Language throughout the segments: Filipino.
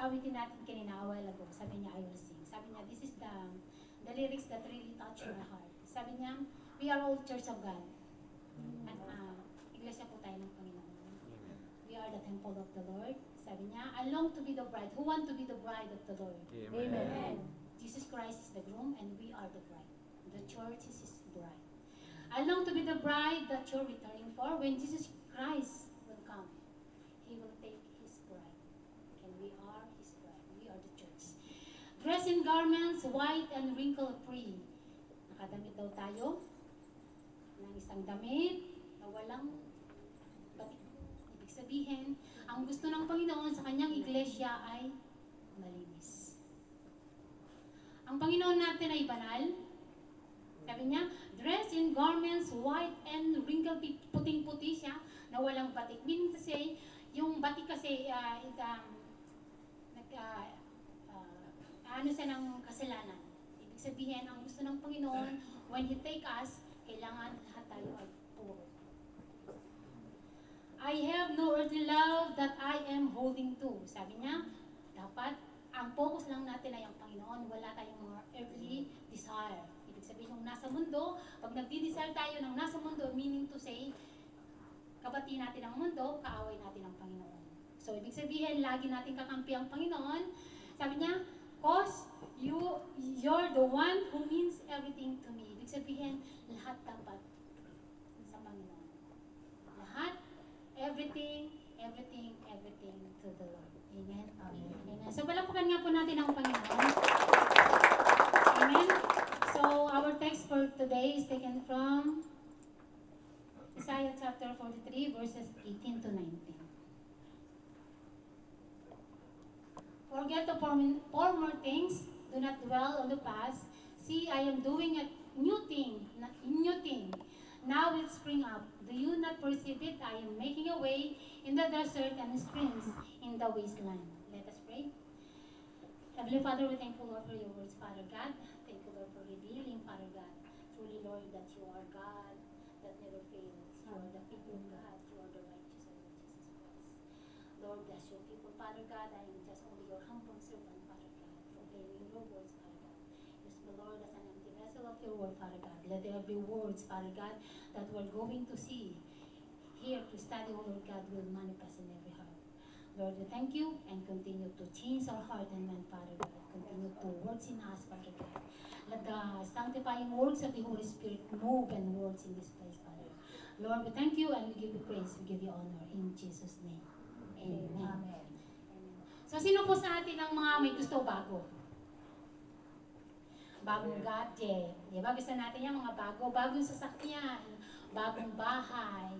awitin natin kanina a while ago, sabi niya, I will sing. Sabi niya, this is the lyrics that really touch my heart. Sabi niya, we are all church of God. At iglesia po tayo ng Panginoon. We are the temple of the Lord. Sabi niya, I long to be the bride. Who want to be the bride of the Lord? Amen. Jesus Christ is the groom and we are the bride. The church is his bride. I long to be the bride that you're returning for. When Jesus Christ will come, he will take his bride. And we are his bride. We are the church. Dressed in garments, white and wrinkle-free. Nakadamit daw tayo ng isang damit na walang batik. Ibig sabihin, ang gusto ng Panginoon sa kanyang iglesia ay malinis. Ang Panginoon natin ay banal. Sabi niya, dressed in garments, white and wrinkled, puting-puti siya, na walang batik. Meaning to say, yung batik kasi, ano siya ng kasalanan. Ibig sabihin, ang gusto ng Panginoon, when He take us, kailangan lahat tayo ay puro. I have no earthly love that I am holding to. Sabi niya, dapat, ang focus lang natin ay ang Panginoon, wala tayong mga earthly desire. Ibig sabihin, yung nasa mundo, pag nagdi-desire tayo ng nasa mundo, meaning to say, kabati natin ang mundo, kaaway natin ang Panginoon. So, ibig sabihin, lagi natin kakampi ang Panginoon. Sabi niya, cause you're the one who means everything to me. Ibig sabihin, lahat dapat sa Panginoon. Lahat, everything to the Lord. Amen? Amen. Amen. So, palapakan nga po natin ang Panginoon. Amen? So, our text for today is taken from Isaiah chapter 43, verses 18 to 19. Forget the former things, do not dwell on the past. See, I am doing a new thing. Now it spring up. Do you not perceive it? I am making a way in the desert and streams in the wasteland. Let us pray. Heavenly Father, we thank you, Lord, for your words, Father God. Thank you, Lord, for revealing, Father God, truly, Lord, that you are God that never fails. You are the people of God. You are the righteous of Jesus Christ. Lord, bless your people, Father God. I am just only your humble servant, Father God, proclaiming your words, Father God. Use me, Lord, as an empty vessel of your word, Father God. Let there be words, Father God, that we're going to see, here to study, oh Lord God, will manifest in every heart. Lord, we thank you and continue to change our heart and mind, Father God. Continue to work in us, Father God. Let the sanctifying works of the Holy Spirit move and works in this place, Father. Lord, we thank you and we give you praise, we give you honor in Jesus' name. Amen. Amen. So, sino po sa atin ang mga may gusto bago? Bagong gadget. Diba? Gusto natin yung mga bagong sasakyan, bagong bahay,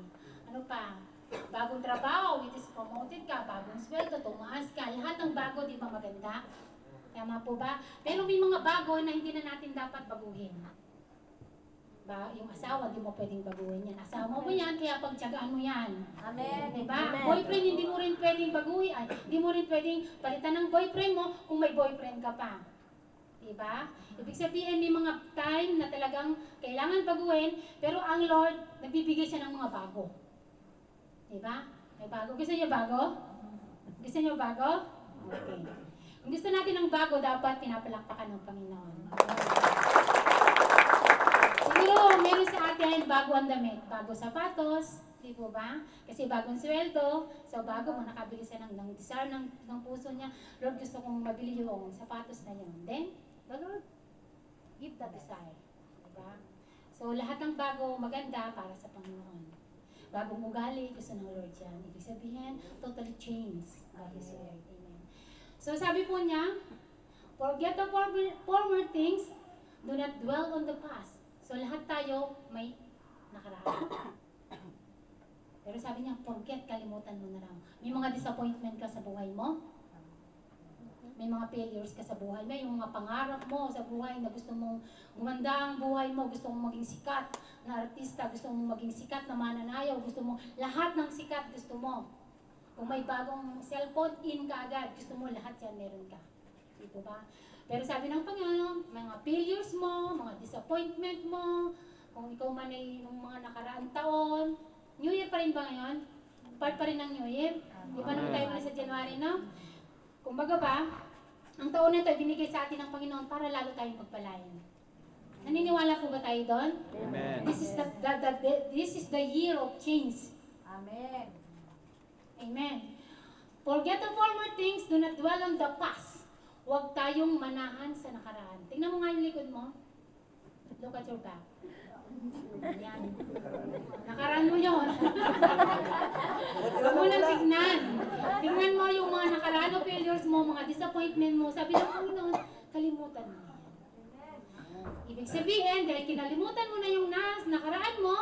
ano pa? Bagong trabaho, which is promoted ka, bagong sweldo, tumaas ka, lahat ng bago, di ba maganda? Tama po ba? Pero may mga bago na hindi na natin dapat baguhin. Yung asawa, di mo pwedeng baguhin yan. Asawa mo yan, kaya pagtyagaan mo yan. Amen. Diba? Amen. Boyfriend, hindi mo rin pwedeng baguhin. Ay, hindi mo rin pwedeng palitan ng boyfriend mo kung may boyfriend ka pa. Diba? Ibig sabihin, may mga time na talagang kailangan baguhin, pero ang Lord, nagbibigay siya ng mga bago. Diba? May bago. Gusto niyo bago? Gusto niyo bago? Okay. Kung gusto natin ng bago, dapat pinapalakpakan ng Panginoon. Siguro, meron sa atin bago ang damit, bago sapatos, di po ba? Kasi bagong sweldo, so bago mo nakabili siya ng desire ng puso niya, Lord, gusto kong mabili yung sapatos na yun. Then, the Lord, give that desire. Diba? So, lahat ng bago maganda para sa Panginoon. Bagong ugali, gusto ng Lord yan. Ibig sabihin, totally changed by His word. Amen. So, sabi po niya, forget the former things, do not dwell on the past. So, lahat tayo may nakaraan. Pero sabi niya, forget, kalimutan mo na lang. May mga disappointment ka sa buhay mo. May mga failures ka sa buhay mo. Yung mga pangarap mo sa buhay na gusto mong gumanda ang buhay mo, gusto mong maging sikat na artista, gusto mong maging sikat na mananayaw, gusto mo, lahat ng sikat gusto mo. Kung may bagong cellphone, in ka agad, gusto mo lahat yan meron ka. Dito ba? Pero sabi ng Panginoon, mga failures mo, mga disappointment mo, kung ikaw man ay yung mga nakaraang taon, New Year pa rin ba ngayon? Part pa rin ng New Year? Di ba naman tayo sa January, no? Kumbaga ba, ang taon na ito binigay sa atin ng Panginoon para lalo tayong magpalain. Naniniwala po ba tayo doon? Amen. This is the year of change. Amen. Amen. Forget the former things, do not dwell on the past. Huwag tayong manahan sa nakaraan. Tingnan mo nga yung likod mo. Look at your back. Ayan. Nakaraan mo yun. Huwag mo nang tignan. Tignan mo yung mga nakaraan o failures mo, mga disappointment mo. Sabi ng Panginoon, kalimutan mo. Ibig sabihin, dahil kinalimutan mo na yung nakaraan mo,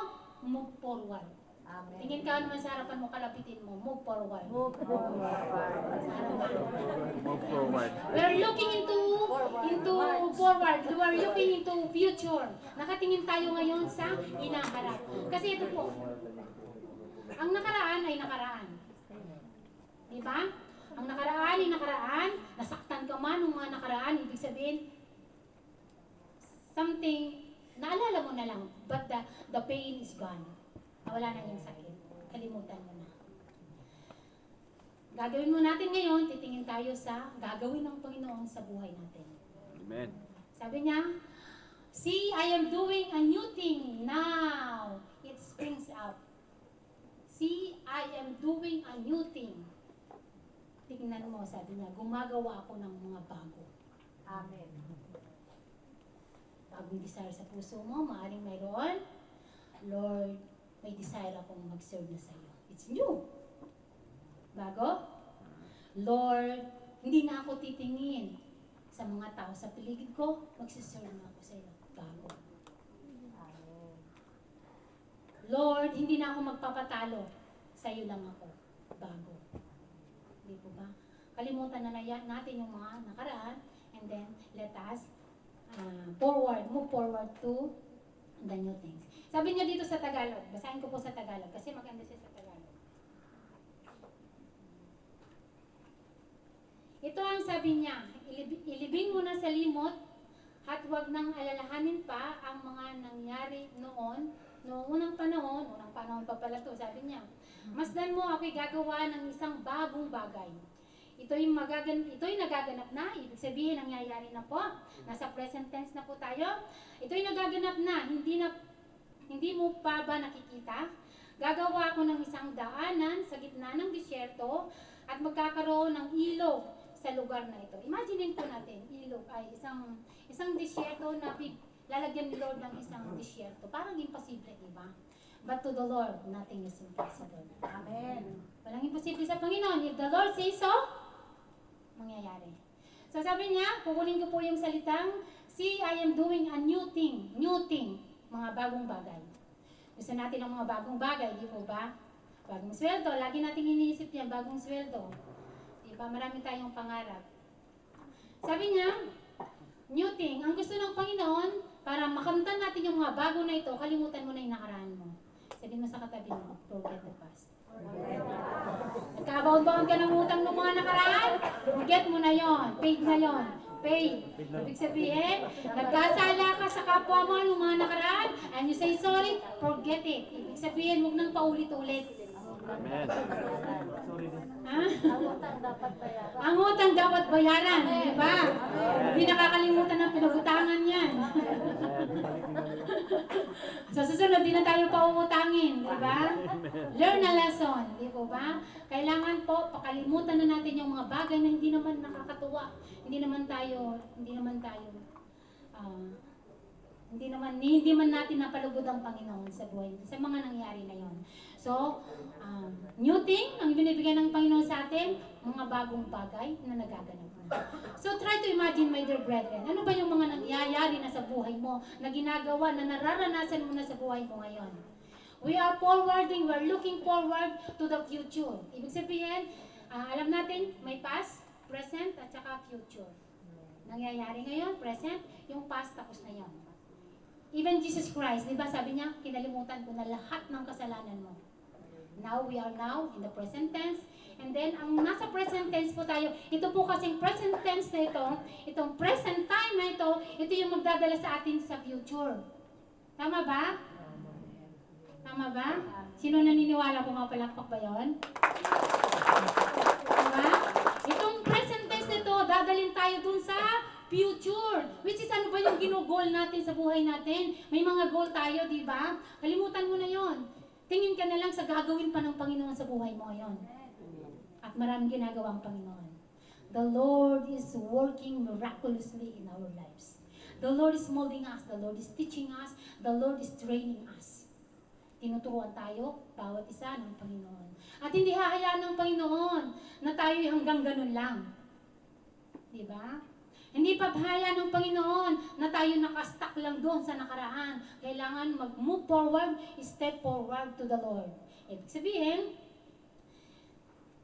move forward. Amen. Tingin ka naman sa harapan mo, kalapitin mo, move forward. Move forward. Sa harapan. Move forward. We are looking into forward. We are looking into future. Nakatingin tayo ngayon sa hinaharap. Kasi ito po, ang nakaraan ay nakaraan. Diba? Ang nakaraan ay nakaraan. Nasaktan ka man ng mga nakaraan, ibig sabihin, something, naalala mo na lang, but the pain is gone. Wala na yung sakit. Kalimutan mo na. Gagawin mo natin ngayon, titingin tayo sa gagawin ng Panginoon sa buhay natin. Amen. Sabi niya, see, I am doing a new thing now. It springs up. See, I am doing a new thing. Tingnan mo, sabi niya, gumagawa ako ng mga bago. Amen. Bagong desire sa puso mo, maaaring mayroon. Lord, may desire akong mag-serve na sa'yo. It's new. Bago? Lord, hindi na ako titingin sa mga tao sa paligid ko, magsiserve na ako sa'yo. Bago. Amen. Lord, hindi na ako magpapatalo. Sa'yo lang ako. Bago. Hindi po ba? Kalimutan na natin yung mga nakaraan and then let us move forward to the new things. Sabi niya dito sa Tagalog, basahin ko po sa Tagalog kasi maganda siya sa Tagalog. Ito ang sabi niya, ilibing mo na sa limot at huwag nang alalahanin pa ang mga nangyari noong unang panahon pa pala to, sabi niya. Masdan mo ako'y gagawa ng isang bagong bagay. Ito'y nagaganap na, ibig sabihin nangyayari na po. Nasa present tense na po tayo. Ito'y nagaganap na, hindi mo pa ba nakikita? Gagawa ko ng isang daanan sa gitna ng disyerto at magkakaroon ng ilog sa lugar na ito. Imagine po natin, ilog ay isang disyerto na lalagyan ni Lord ng isang disyerto. Parang imposible, di ba? But to the Lord, nothing is impossible. Amen. Walang imposible sa Panginoon. If the Lord says so, mangyayari. So sabi niya, kukunin ko po yung salitang, see, I am doing a new thing, mga bagong bagay. Gusto natin ang mga bagong bagay, di po ba? Bagong sweldo, lagi nating iniisip yan, bagong sweldo. Di ba? Marami tayong pangarap. Sabi niya, new thing, ang gusto ng Panginoon, para makamtan natin yung mga bago na ito, kalimutan mo na yung nakaraan mo. Sabihin mo sa katabi mo, forget the past. Nagkabaon-baon ka ng utang ng mga nakaraan, forget mo na yon, paid na yon. Paid. Ibig sabihin, nagkasala ka sa kapwa mo ng mga nakaraan, and you say sorry, forget it. Ibig sabihin, huwag nang paulit-ulit. Amen. Ha? Ang utang dapat bayaran. Ang utang dapat bayaran, di ba? Hindi nakakalimutan ng pinagutangan yan. Sa susunod, di na tayo pauutangin, di ba? Learn a lesson, di po ba? Kailangan po, pakalimutan na natin yung mga bagay na hindi naman nakakatuwa. Hindi man natin napalugod ang Panginoon sa buhay, sa mga nangyari na yon. So, new thing, ang binibigyan ng Panginoon sa atin, mga bagong bagay na nagaganap na. So, try to imagine, my dear brethren, ano ba yung mga nangyayari na sa buhay mo, na ginagawa, na nararanasan mo na sa buhay mo ngayon? We are forwarding, we are looking forward to the future. Ibig sabihin, alam natin, may past, present, at saka future. Nangyayari ngayon, present, yung past, tapos na yan. Even Jesus Christ, di ba sabi niya, kinalimutan ko na lahat ng kasalanan mo. Now, we are now in the present tense. And then, ang nasa present tense po tayo, ito po kasing present tense na ito, itong present time na ito yung magdadala sa atin sa future. Tama ba? Tama ba? Sino naniniwala, pumapalakpak ba yun? Diba? Itong present tense dun sa future. Which is ano ba yung ginugol natin sa buhay natin? May mga goal tayo, di ba? Kalimutan mo na yon. Tingin ka na lang sa gagawin pa ng Panginoon sa buhay mo ngayon. At maraming ginagawa ang Panginoon. The Lord is working miraculously in our lives. The Lord is molding us. The Lord is teaching us. The Lord is training us. Tinuturuan tayo, bawat isa ng Panginoon. At hindi hahayaan ng Panginoon na tayo hanggang ganun lang. Di ba? Hindi papahayaan ng Panginoon na tayo nakastuck lang doon sa nakaraan. Kailangan mag-move forward, step forward to the Lord. Ibig sabihin,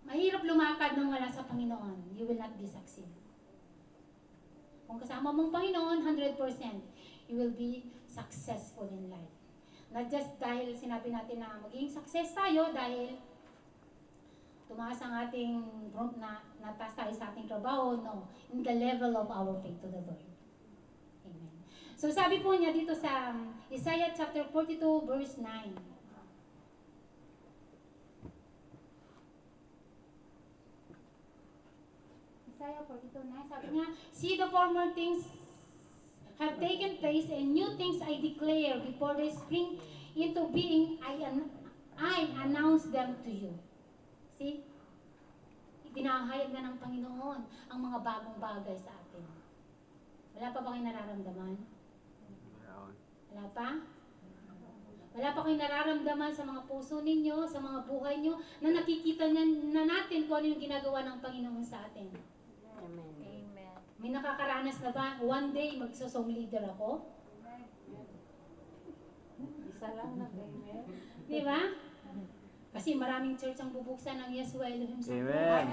mahirap lumakad nang wala sa Panginoon. You will not be succeed. Kung kasama mong Panginoon, 100%, you will be successful in life. Not just dahil sinabi natin na magiging success tayo dahil tumaas ang ating nataas tayo sa ating trabaho, no. In the level of our faith to the Lord. Amen. So sabi po niya dito sa Isaiah chapter 42 verse 9. Isaiah 42:9, sabi niya, see the former things have taken place and new things I declare before they spring into being, I announce them to you. See? Pinahayag na ng Panginoon ang mga bagong bagay sa atin. Wala pa ba kayong nararamdaman? Wala pa? Wala pa kayong nararamdaman sa mga puso ninyo, sa mga buhay nyo, na nakikita na natin kung ano yung ginagawa ng Panginoon sa atin? Amen. Amen. May nakakaranas na ba? One day, magsosong leader ako? Isa lang na, amen. Di ba? Kasi maraming church ang bubuksan ng Yeshua Elohim sa Amen.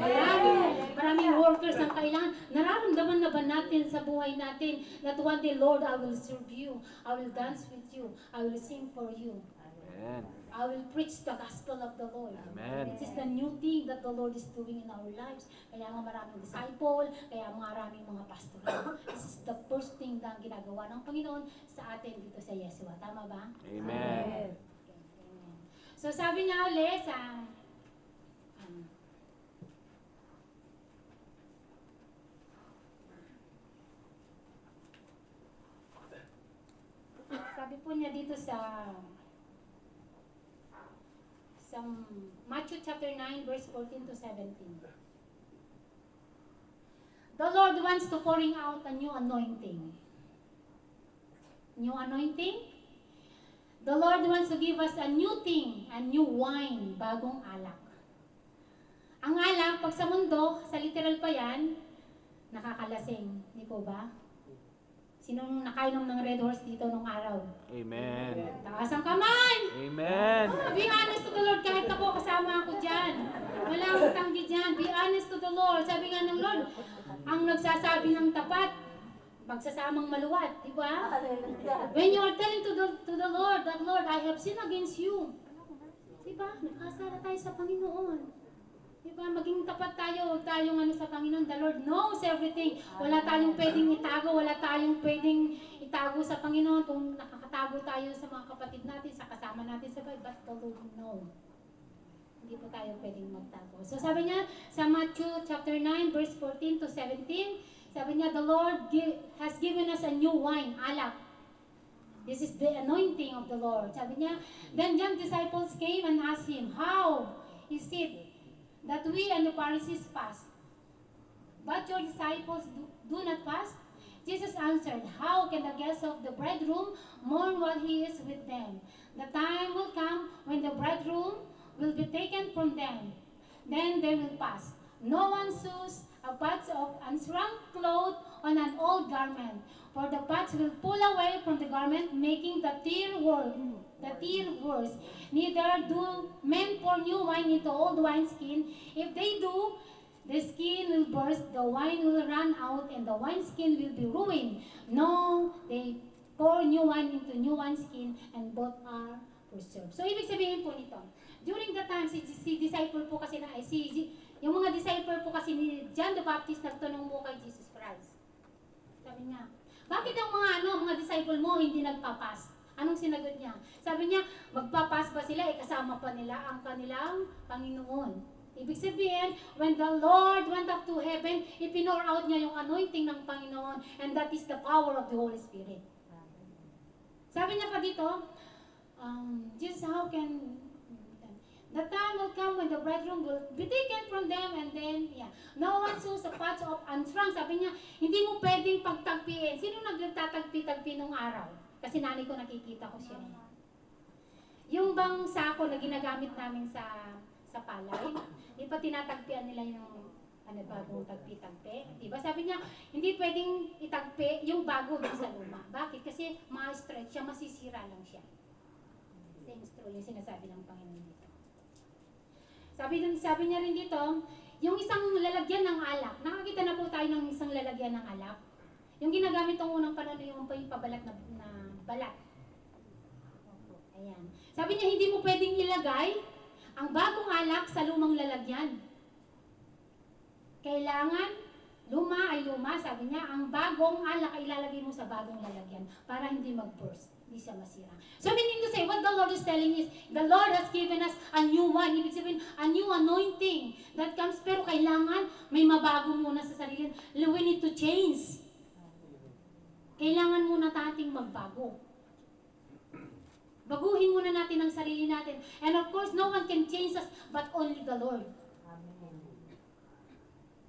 Maraming workers ang kailangan. Nararamdaman na ba natin sa buhay natin that one day, Lord, I will serve you. I will dance with you. I will sing for you. Amen. I will preach the gospel of the Lord. Amen. This is the new thing that the Lord is doing in our lives. Kaya nga maraming disciple, kaya maraming mga pastor. This is the first thing na ginagawa ng Panginoon sa atin dito sa Yeshua. Tama ba? Amen. Amen. So sabi niya ulit sa sabi po niya dito sa Matthew chapter 9 verse 14 to 17. The Lord wants to pouring out a new anointing. New anointing? The Lord wants to give us a new thing, a new wine, bagong alak. Ang alak, pag sa mundo, sa literal pa yan, nakakalasing. Di po ba? Sinong nakainom ng Red Horse dito nung araw? Amen. Taas ang kamay! Amen. Be honest to the Lord, kahit ako, kasama ako dyan. Wala akong tanggi dyan. Be honest to the Lord. Sabi nga ng Lord, ang nagsasabi ng tapat, magsasamang maluwat. Di ba? Hallelujah. When you are telling to the Lord that, Lord, I have sinned against you. Diba? Nakasara tayo sa Panginoon. Diba? Maging tapat tayo. Huwag tayong sa Panginoon. The Lord knows everything. Wala tayong pwedeng itago. Wala tayong pwedeng itago sa Panginoon. Kung nakakatago tayo sa mga kapatid natin, sa kasama natin sa bahay, but the Lord knows. Hindi po tayo pwedeng magtago. So sabi niya sa Matthew chapter 9 verse 14 to 17, sabi niya, the Lord has given us a new wine, alak. This is the anointing of the Lord. Sabi niya, then young disciples came and asked him, how is it that we and the Pharisees fast, but your disciples do not fast? Jesus answered, how can the guests of the bridegroom mourn while he is with them? The time will come when the bridegroom will be taken from them. Then they will fast. No one sews a patch of unshrunk cloth on an old garment, for the patch will pull away from the garment, making the tear worse. Neither do men pour new wine into old wineskin. If they do, the skin will burst, the wine will run out, and the wineskin will be ruined. No, they pour new wine into new wineskin, and both are preserved. So, ibig sabihin po nito, during the time, si disciple po kasi yung mga disciple po kasi ni John the Baptist nagtanong mo kay Jesus Christ. Sabi niya, bakit ang mga disciple mo hindi nagpapas? Anong sinagot niya? Sabi niya, magpapas ba sila? Kasama pa nila ang kanilang Panginoon. Ibig sabihin, when the Lord went up to heaven, ipinore out niya yung anointing ng Panginoon, and that is the power of the Holy Spirit. Sabi niya pa dito, Jesus, how can, the time will come when the bridegroom will be taken from them, and then, no one sews the pots of unshrunk. Sabi niya, hindi mo pwedeng pagtagpiin. Sino nagtatagpi-tagpi nung araw? Kasi nanay ko nakikita ko siya. Yung bang sako na ginagamit namin sa palay, di pa tinatagpian nila yung bagong tagpi-tagpi. Diba? Sabi niya, hindi pwedeng itagpi yung bago dun sa luma. Bakit? Kasi ma-stretch siya, masisira lang siya. Same story yung sinasabi ng Panginoon dito. Sabi niya rin dito, yung isang lalagyan ng alak. Nakakita na po tayo ng isang lalagyan ng alak. Yung ginagamit ng unang panahon yung pabalat na balat. Ayan. Sabi niya, hindi mo pwedeng ilagay ang bagong alak sa lumang lalagyan. Kailangan, luma ay luma, sabi niya, ang bagong alak ay ilalagay mo sa bagong lalagyan para hindi mag-burst, hindi siya masira. So meaning to say, what the Lord is telling is, the Lord has given us a new wine, ibig sabihin, a new anointing that comes, pero kailangan may mabago muna sa sarili. We need to change. Kailangan muna nating magbago. Baguhin muna natin ang sarili natin. And of course, no one can change us but only the Lord.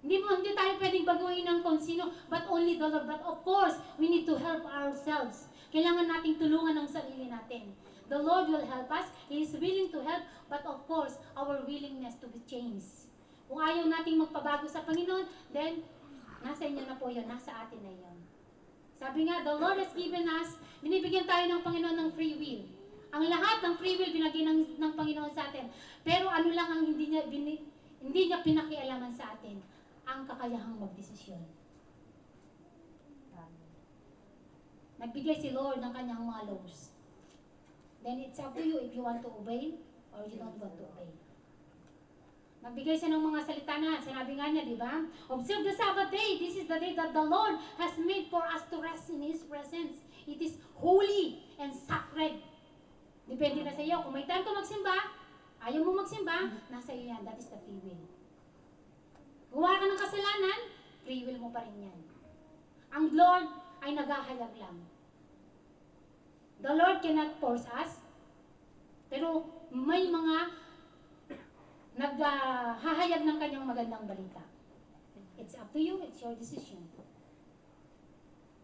Hindi tayo pwedeng baguhin ng kung sino, but only the Lord. But of course, we need to help ourselves. Kailangan nating tulungan ang sarili natin. The Lord will help us. He is willing to help, but of course, our willingness to be changed. Kung ayaw nating magpabago sa Panginoon, then, nasa inyo na po yun, nasa atin na yun. Sabi nga, the Lord has given us, binibigyan tayo ng Panginoon ng free will. Ang lahat ng free will binigyan ng Panginoon sa atin. Pero ano lang ang hindi niya pinakialaman sa atin? Ang kakayahang magdesisyon. Nagbigay si Lord ng kanyang mga laws. Then it's up to you if you want to obey or you don't want to obey. Nagbigay siya ng mga salita na, sinabi nga niya, di ba? Observe the Sabbath day. This is the day that the Lord has made for us to rest in His presence. It is holy and sacred. Depende na sa iyo. Kung may time ka magsimba, ayaw mo magsimba, nasa iyo yan. That is the free will. Gawa ka ng kasalanan, free will mo pa rin yan. Ang Lord ay naghahayag lang. The Lord cannot force us, pero may mga naghahayag ng kanyang magandang balita. It's up to you, it's your decision.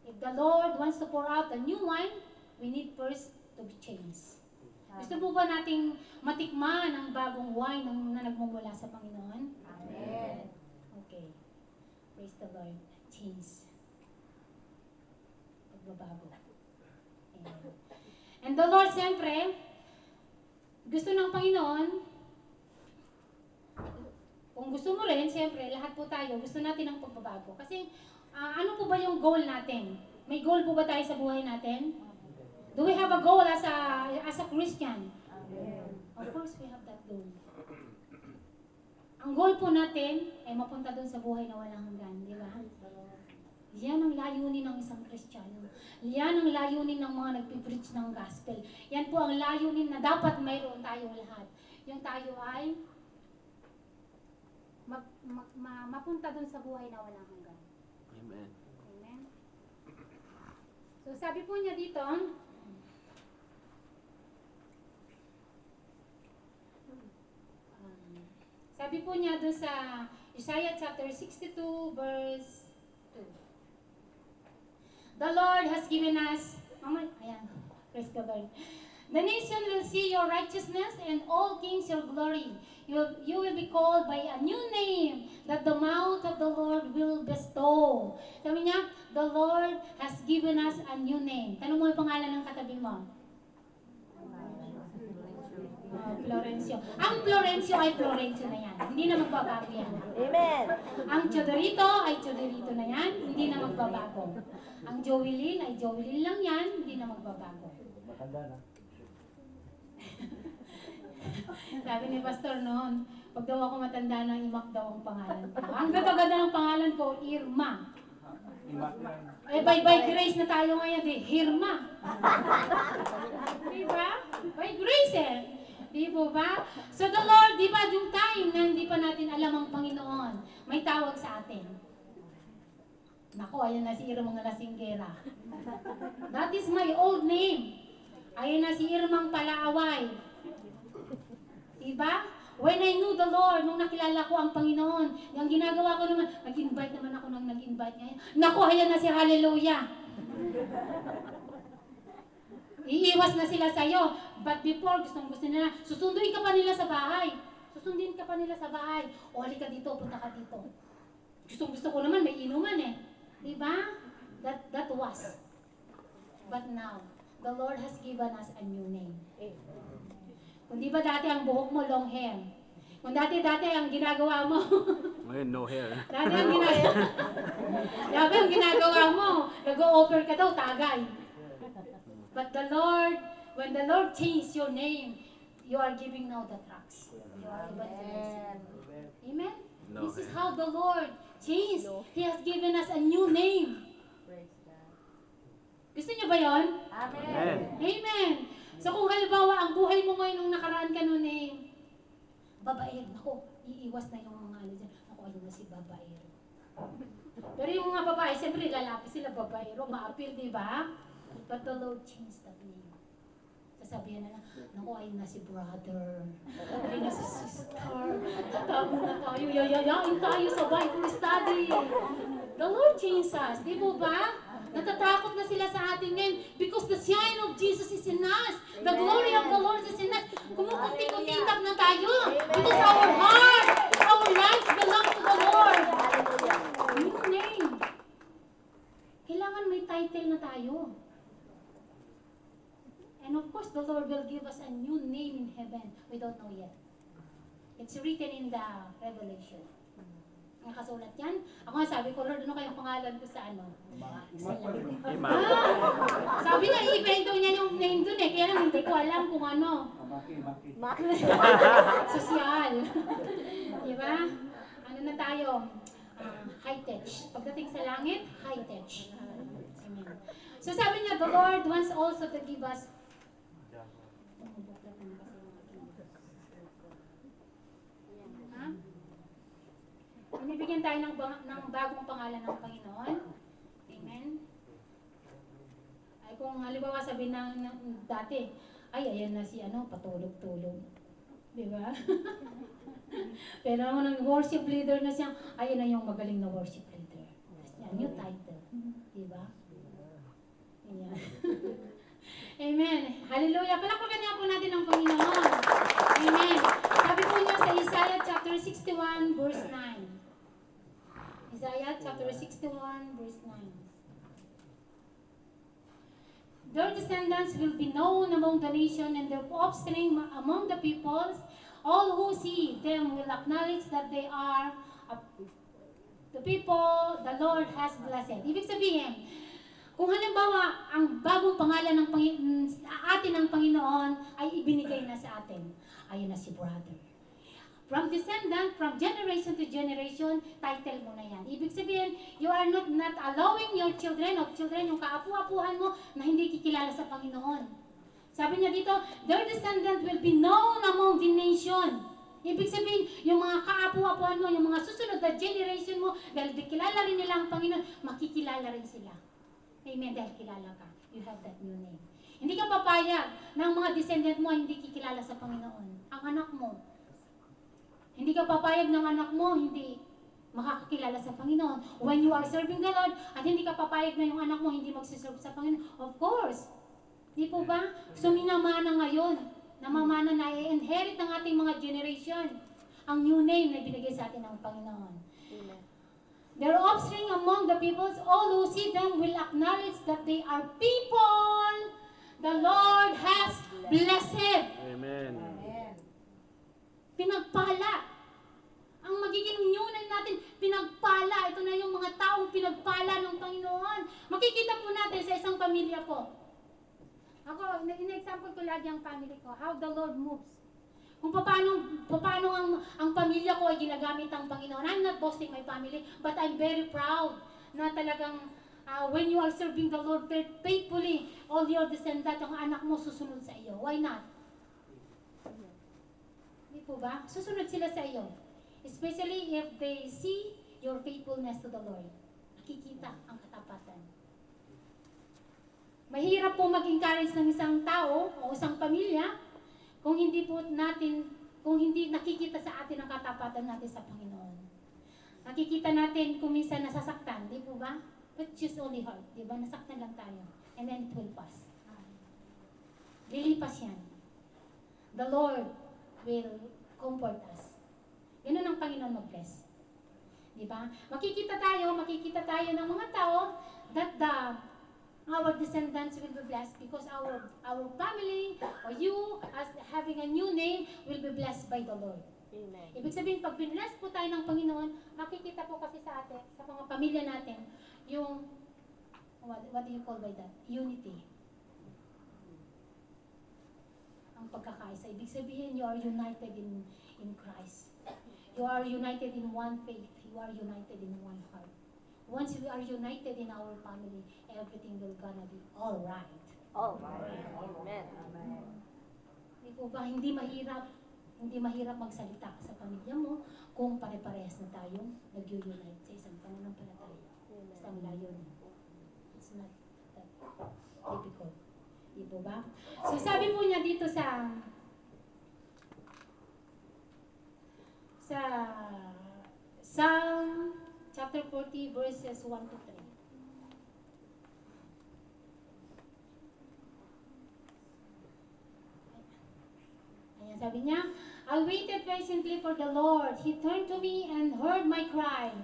If the Lord wants to pour out a new wine, we need first to be changed. Gusto mo ba nating matikman ang bagong wine na nagmumula sa Panginoon? Amen. Okay. Praise the Lord. Change. Pagbabago. Amen. And the Lord, siyempre, gusto ng Panginoon, kung gusto mo rin, siyempre, lahat po tayo, gusto natin ng pagbabago. Kasi, ano po ba yung goal natin? May goal po ba tayo sa buhay natin? Do we have a goal as a Christian? Amen. Of course, we have that goal. Ang goal po natin ay mapunta doon sa buhay na walang hanggan, di ba? Yan ang layunin ng isang Kristiyano. Yan ang layunin ng mga nagpipreach ng gospel. Yan po ang layunin na dapat mayroon tayong lahat. Yung tayo ay mapunta doon sa buhay na walang hanggan. Amen. Amen. So sabi po niya dito, sabi po niya doon sa Isaiah chapter 62 verse 2. The Lord has given us, ayan, praise the Lord. The nation will see your righteousness and all kings your glory. You will be called by a new name that the mouth of the Lord will bestow. Sabi niya, the Lord has given us a new name. Tanong mo yung pangalan ng katabi mo. Florencio. Ang Florencio ay Florencio na yan. Hindi na magbabago yan. Amen. Ang Chodorito ay Chodorito na yan. Hindi na magbabago. Ang Joelyn ay Joelyn lang yan. Hindi na magbabago. Matanda na. Sabi ni Pastor noon, pag daw ako matanda na, Imak daw ang pangalan ko. Ang ganda-ganda ng pangalan ko, Irma. Eh, by grace na tayo ngayon, Hirma. Diba? By grace eh. Di po ba? So the Lord, di ba, yung time na hindi pa natin alam ang Panginoon, may tawag sa atin. Naku, ayan na si Irmang Lasinggera. That is my old name. Ayan na si Irmang Palaaway. Diba? When I knew the Lord, nung nakilala ko ang Panginoon, yung ginagawa ko naman, nag-invite naman ako ng nag-invite ngayon. Naku, ayan na si Hallelujah. Iiwas na sila sa'yo. But before, gusto nila, susunduin ka pa nila sa bahay. Susundin ka pa nila sa bahay. O, halika dito, punta ka dito. Gusto ko naman, may inuman eh. Diba? That was. But now, the Lord has given us a new name. Kung di ba dati ang buhok mo, long hair. Kung dati ang ginagawa mo, Ngayon, no hair. dati ang ginagawa mo, nag-o-offer ka daw, tagay. But the Lord, when the Lord changed your name, you are giving now the tracks. You are evangelizing. Amen? No. This is how the Lord changed. He has given us a new name. Gusto niyo ba yon? Amen. Amen. So kung halimbawa, ang buhay mo ngayon nung nakaraan ka noon eh, babaero. Ako, iiwas na yung mga ano dyan. Ako, ayun na si babaero. Pero yung mga babae, siyempre lalaki sila babaero, ma-appeal, di ba? But the Lord changed that name. Sasabihan na, naku, ayun na si brother. Ayun na si sister. Tatago na tayo, yayayain tayo sa Bible study. The Lord changed us, di po ba? Natatakot na sila sa atin ngayon because the shine of Jesus is in us. The glory of the Lord is in us. Kumukunti-kuntindak na tayo. Because our heart, our lives belong to the Lord. New name. Kailangan may title na tayo. And of course, the Lord will give us a new name in heaven. We don't know yet. It's written in the Revelation. Nakasulat yan. Ako nga sabi ko, Lord, ano kayong pangalan ko sa ano? Sa langit. Sabi niya, i-invento niya yung name dun eh. Kaya lang hindi ko alam kung ano. Social. Diba? Ano na tayo? High-tech. Pagdating sa langit, high-tech. Amen. So sabi niya, the Lord wants also to give us Binibigyan tayo ng bagong pangalan ng Panginoon. Amen. Ay kung halimbawa sabihin ng dati, ay ayan na si ano, patulog-tulog. Di ba? Pero naman ng worship leader na siya, ayan na yung magaling na worship leader. Yan, new title. Di ba? Ayan. Amen. Hallelujah. Palakpakan niya po natin ang Panginoon. Amen. Sabi po niya sa Isaiah chapter 61 verse 9. Isaiah chapter 61 verse 9. Their descendants will be known among the nation and their offspring among the peoples. All who see them will acknowledge that they are the people the Lord has blessed. Ibig sabihin, kung halimbawa ang bagong pangalan ng atin ng Panginoon ay ibinigay na sa atin, ayun na si brother. From descendant, from generation to generation, title mo na yan. Ibig sabihin, you are not allowing your children, yung kaapu-apuhan mo na hindi kikilala sa Panginoon. Sabi niya dito, their descendant will be known among the nation. Ibig sabihin, yung mga kaapu-apuhan mo, yung mga susunod na generation mo, dahil kilala rin nila ang Panginoon, makikilala rin sila. Amen, dahil kilala ka. You have that new name. Hindi ka papayag ng mga descendant mo hindi kikilala sa Panginoon. Ang anak mo, hindi ka papayag ng anak mo, hindi makakakilala sa Panginoon. When you are serving the Lord, at hindi ka papayag na yung anak mo hindi magsiserve sa Panginoon, of course. Di po ba? So, minamana ngayon. Namamana na i-inherit ng ating mga generation ang new name na binigay sa atin ng Panginoon. Amen. Their offspring among the peoples, all who see them will acknowledge that they are people the Lord has blessed. Amen. Pinagpala. Ang magiging nyunan natin, pinagpala. Ito na yung mga taong pinagpala ng Panginoon. Makikita po natin sa isang pamilya po. Ako, in-example ko lagi ang family ko, how the Lord moves. Kung paano ang pamilya ko ay ginagamit ang Panginoon. I'm not boasting my family, but I'm very proud na talagang when you are serving the Lord faithfully, all your descendants, ang anak mo susunod sa iyo. Why not? Di po ba? Susunod sila sa iyo. Especially if they see your faithfulness to the Lord. Nakikita ang katapatan. Mahirap po mag-encourage ng isang tao o isang pamilya kung hindi nakikita sa atin ang katapatan natin sa Panginoon. Nakikita natin kung minsan nasasaktan, di po ba? But just only hurt, di ba? Nasaktan lang tayo. And then it will pass. Lilipas yan. The Lord will comfort us. Ganun ang Panginoon mag-bless. Di ba? Makikita tayo ng mga tao that our descendants will be blessed because our family or you as having a new name will be blessed by the Lord. Amen. Ibig sabihin, pag binless po tayo ng Panginoon, makikita po kasi sa atin, sa mga pamilya natin, yung, what do you call by that? Unity. Ang pagkakaisa. Ibig sabihin, you are united in Christ. You are united in one faith. You are united in one heart. Once we are united in our family, everything will gonna be all right. All right. Amen. Amen. Di po ba, hindi mahirap magsalita sa pamilya mo kung pare-parehas na tayong nag-unite sa isang pananampalataya, isang layunin. It's not that difficult. Di po ba? So sabi po niya dito sa Psalm chapter 40 verses 1 to 3. Ayan, sabi niya, I waited patiently for the Lord. He turned to me and heard my cry.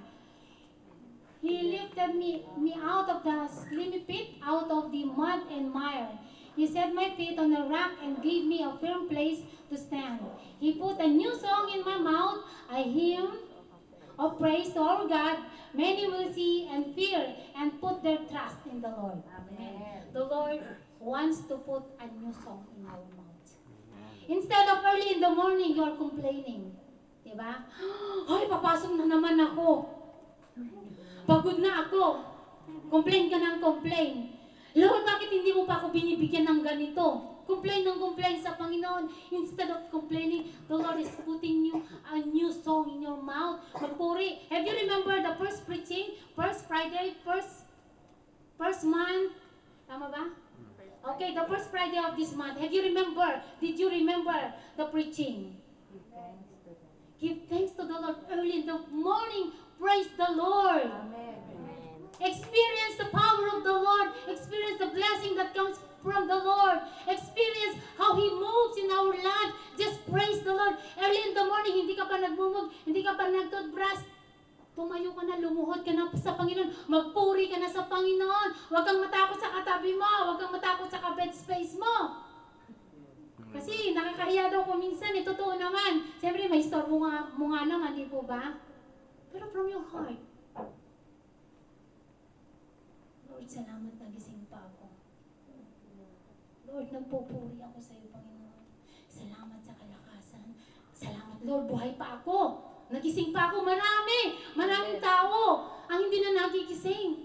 He lifted me out of the slimy pit, out of the mud and mire. He set my feet on a rock and gave me a firm place to stand. He put a new song in my mouth, a hymn of praise to our God. Many will see and fear and put their trust in the Lord. Amen. The Lord wants to put a new song in our mouth. Instead of early in the morning, you are complaining. Diba? Ay, papasok na naman ako. Pagod na ako. Complain ka ng complain. Lord, bakit hindi mo pa ako binibigyan ng ganito? Complain ng complain sa Panginoon. Instead of complaining, the Lord is putting you a new song in your mouth. Magpuri. Have you remember the first preaching? First Friday, first month? Tama ba? Okay, the first Friday of this month. Have you remember? Did you remember the preaching? Give thanks to the Lord early in the morning. Praise the Lord. Amen. Experience the power of the Lord. Experience the blessing that comes from the Lord. Experience how He moves in our life. Just praise the Lord. Early in the morning, hindi ka pa nagmumug, hindi ka pa nag-toothbrush. Tumayo ka na, lumuhod ka na sa Panginoon. Magpuri ka na sa Panginoon. Huwag kang matakot sa katabi mo. Huwag kang matakot sa bed space mo. Kasi nakakahiya daw ko minsan. Totoo naman. Siyempre, may store mo nga naman, di po ba? Pero from your heart, Lord, salamat na gising pa ako. Lord, nagpupuri ako sa iyo, Panginoon. Salamat sa kalakasan. Salamat, Lord, buhay pa ako. Nagising pa ako. Maraming tao ang hindi na nagigising.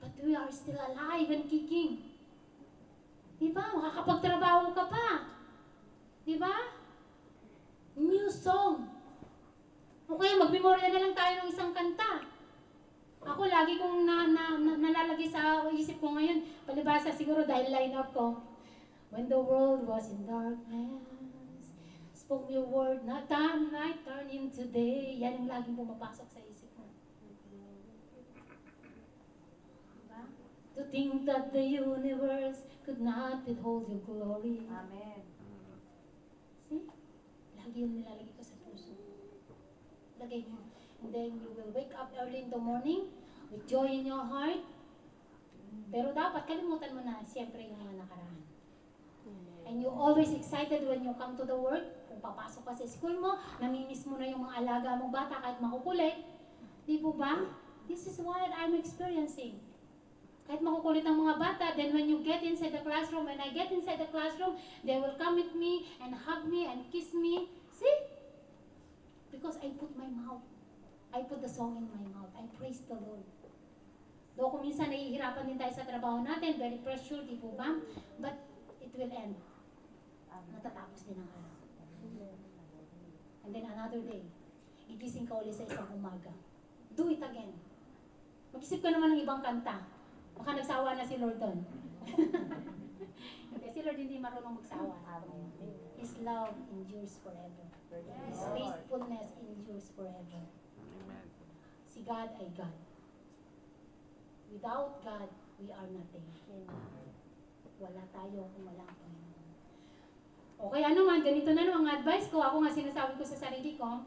But we are still alive and kicking. Diba? Makakapagtrabaho ka pa. Diba? New song. O kaya magmemorya na lang tayo ng isang kanta. Ako lagi kong nalalagay sa isip ko ngayon, palibasa siguro dahil line up ko. When the world was in darkness, spoke your word, not time, night, turn into day. Yan ang laging pumapasok sa isip mo. Diba? To think that the universe could not withhold your glory. Amen. See? Lagi yung nilalagay ko sa puso. Lagay mo. And then you will wake up early in the morning with joy in your heart. Pero dapat kalimutan mo na siyempre yung mga nakaraan. And you always excited when you come to the work. Kung papasok ka sa school mo, namimiss mo na yung mga alaga mong bata kahit makukulit. Di po ba? This is what I'm experiencing. Kahit makukulit ang mga bata, then when you get inside the classroom, when I get inside the classroom, they will come with me and hug me and kiss me. See? Because I put the song in my mouth. I praise the Lord. Though kung minsan nahihirapan din tayo sa trabaho natin, very pressure, di po ba? But it will end. Natatapos din ang araw. And then another day, gigising ka ulit sa isang umaga. Do it again. Mag-isip ka naman ng ibang kanta. Baka nagsawa na si Lord doon. Kasi si Lord hindi marunong magsawa. His love endures forever. His faithfulness endures forever. Amen. Si God ay God. Without God, we are nothing. Wala tayo kung wala ang Panginoon. O kaya naman, ganito na naman ang advice ko. Ako nga sinasabi ko sa sarili ko,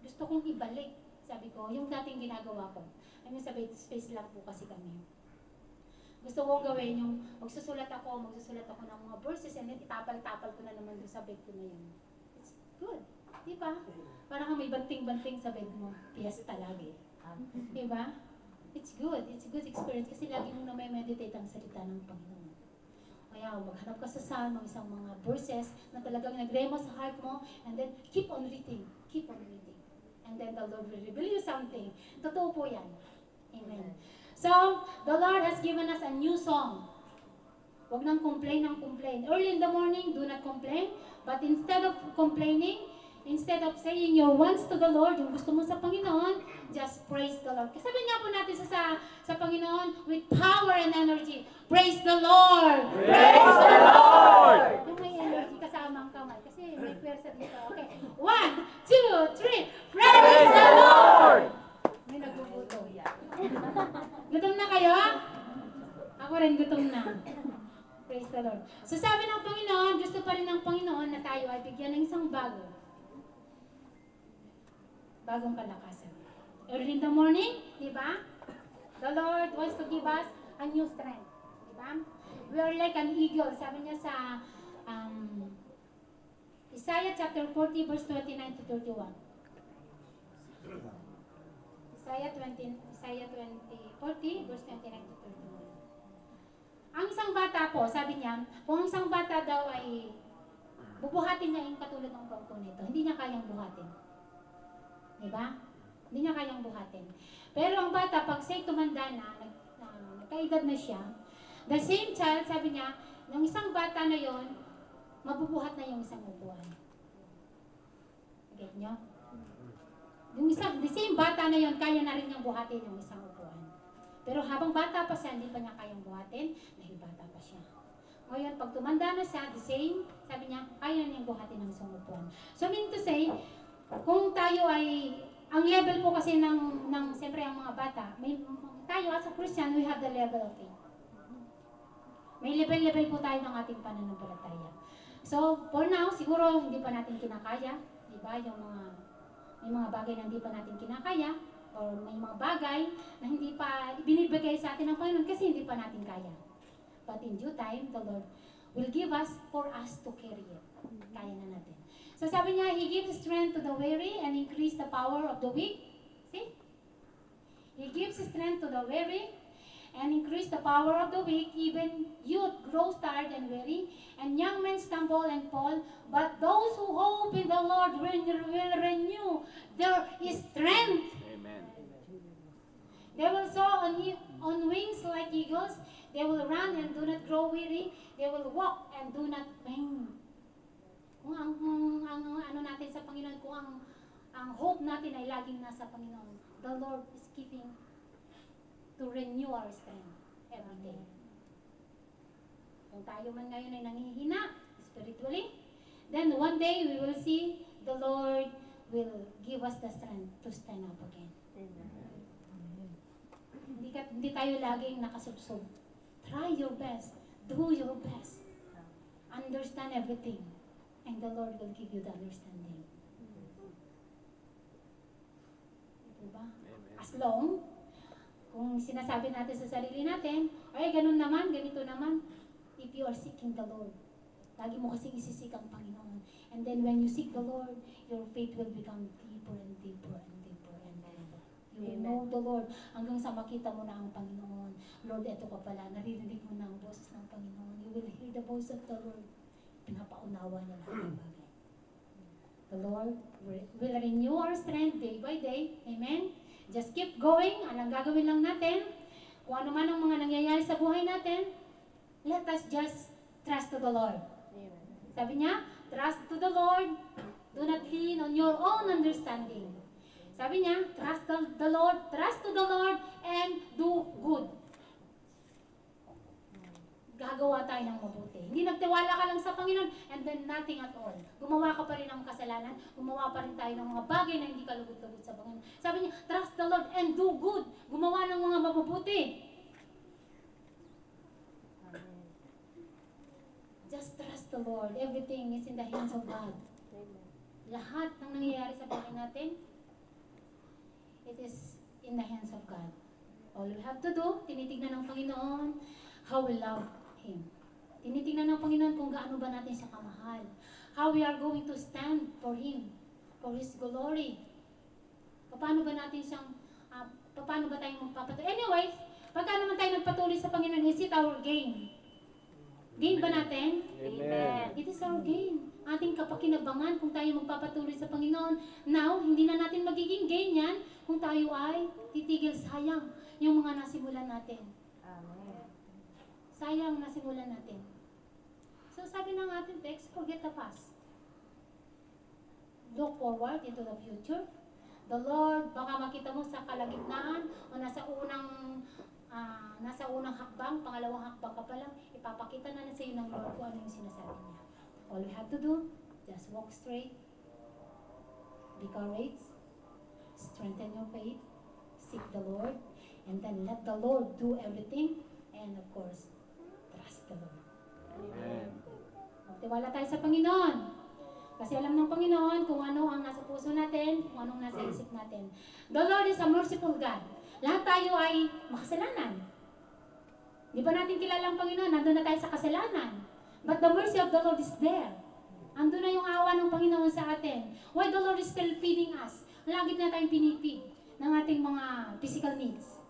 gusto kong ibalik, sabi ko, yung dating ginagawa ko. I mean, sa bed space lang po kasi kami. Gusto kong gawin yung magsusulat ako ng mga verses and then itapal-tapal ko na naman doon sa bed ko na yun. It's good. Di ba? Parang kang may banting-banting sa bed mo. Fiesta lagi. Di ba? It's good. It's a good experience kasi lagi mong na-meditate ang salita ng Panginoon. Kaya maghanap ka sa Psalm ng isang mga verses na talagang nag-rema sa heart mo and then keep on reading. Keep on reading. And then the Lord will reveal you something. Totoo po yan. Amen. So, the Lord has given us a new song. Huwag nang complain ng complain. Early in the morning, do not complain. But instead of complaining, instead of saying your wants to the Lord, yung gusto mo sa Panginoon, just praise the Lord. Kasabihin nga po natin sa Panginoon with power and energy. Praise the Lord! Praise the Lord! Yung may energy kasama ang kamay. Kasi may pwersa dito. Okay. 1, 2, 3. Praise the Lord! May nagugutom. Gutom na kayo? Ako rin gutom na. Praise the Lord. So sabi ng Panginoon, gusto pa rin ng Panginoon na tayo ay bigyan ng isang bagong kalakasan. Early in the morning, di ba? The Lord wants to give us a new strength. Di ba? We are like an eagle. Sabi niya sa Isaiah chapter 40 verse 29 to 31. Isaiah 40 verse 29 to 31. Ang isang bata po, sabi niya, kung ang isang bata daw ay bubuhatin niya yung katulad ng bangko nito, hindi niya kayang buhatin. Diba? Hindi niya kayang buhatin. Pero ang bata, pag siya'y tumanda na, nagkaedad na siya, the same child, sabi niya, ng isang bata na yon, mabubuhat na yung isang upuan. Get nyo? The same bata na yon, kaya na rin niyang buhatin yung isang upuan. Pero habang bata pa siya, hindi pa niya kayang buhatin, dahil bata pa siya. Ngayon, pag tumanda na siya, the same, sabi niya, kaya na niyang buhatin ng isang upuan. So, mean to say, kung tayo ay, ang level po kasi ng siyempre ang mga bata, tayo as a Christian, we have the level of faith. May level po tayo ng ating pananampalataya. So, for now, siguro hindi pa natin kinakaya, di ba? May mga bagay na hindi pa natin kinakaya, or may mga bagay na hindi pa binibigay sa atin ng Panginoon kasi hindi pa natin kaya. But in due time, the Lord will give us for us to carry it. Kaya na natin. So sabi niya, He gives strength to the weary and increase the power of the weak. See? He gives strength to the weary and increase the power of the weak. Even youth grows tired and weary, and young men stumble and fall. But those who hope in the Lord will renew their strength. Amen. They will soar on wings like eagles. They will run and do not grow weary. They will walk and do not faint. Kung ang ano natin sa Panginoon, kung ang hope natin ay laging nasa Panginoon, the Lord is giving to renew our strength every day. Kung tayo man ngayon ay nangihina spiritually, then one day we will see the Lord will give us the strength to stand up again. Hindi tayo laging nakasubsob. Try your best. Do your best. Understand everything. And the Lord will give you the understanding. Diba? As long, kung sinasabi natin sa sarili natin, ay ganun naman, ganito naman, if you are seeking the Lord, lagi mo kasing isisik ang Panginoon. And then when you seek the Lord, your faith will become deeper and deeper and deeper and deeper. You will know the Lord hanggang sa makita mo na ang Panginoon. Lord, eto ka pala, naririnig mo na ang boses ng Panginoon. You will hear the voice of the Lord. Pinapaunawa niya lahat ng bagay. The Lord will renew our strength day by day. Amen? Just keep going. Anong gagawin lang natin? Kung ano man ang mga nangyayari sa buhay natin, let us just trust to the Lord. Sabi niya, Trust to the Lord. Do not lean on your own understanding. Sabi niya, trust to the Lord, and do good. Gagawa tayo ng mabuti. Hindi nagtiwala ka lang sa Panginoon and then nothing at all. Gumawa ka pa rin ng kasalanan, gumawa pa rin tayo ng mga bagay na hindi ka lugod-lugod sa Panginoon. Sabi niya, trust the Lord and do good. Gumawa ng mga mabubuti. Just trust the Lord. Everything is in the hands of God. Lahat ng nangyayari sa buhay natin, it is in the hands of God. All we have to do, tinitignan ng Panginoon, how we love Him. Tinitingnan ng Panginoon kung gaano ba natin siya kamahal. How we are going to stand for Him, for His glory. Paano ba natin siyang, paano ba tayo magpapatuloy? Anyways, pagka naman tayo nagpatuloy sa Panginoon, is it our gain? Gain ba natin? Amen. It is our gain. Ating kapakinabangan kung tayo magpapatuloy sa Panginoon. Now, hindi na natin magiging gain yan kung tayo ay titigil. Sayang yung mga nasimulan natin. Amen. Sayang nasimulan natin. So sabi ng ating text, forget the past. Look forward into the future. The Lord, baka makita mo sa kalagitnaan o nasa unang hakbang, pangalawang hakbang ka pa lang, ipapakita na sa iyo ng Lord kung ano yung sinasabi niya. All we have to do, just walk straight, be courage, strengthen your faith, seek the Lord, and then let the Lord do everything, and of course, trust the Lord. Amen. Magtiwala tayo sa Panginoon. Kasi alam ng Panginoon kung ano ang nasa puso natin, kung anong nasa isip natin. The Lord is a merciful God. Lahat tayo ay makasalanan. Di ba natin kilala ang Panginoon? Nandun na tayo sa kasalanan. But the mercy of the Lord is there. Andun na yung awa ng Panginoon sa atin. Why the Lord is still feeding us? Lagi na tayong pinipig ng ating mga physical needs.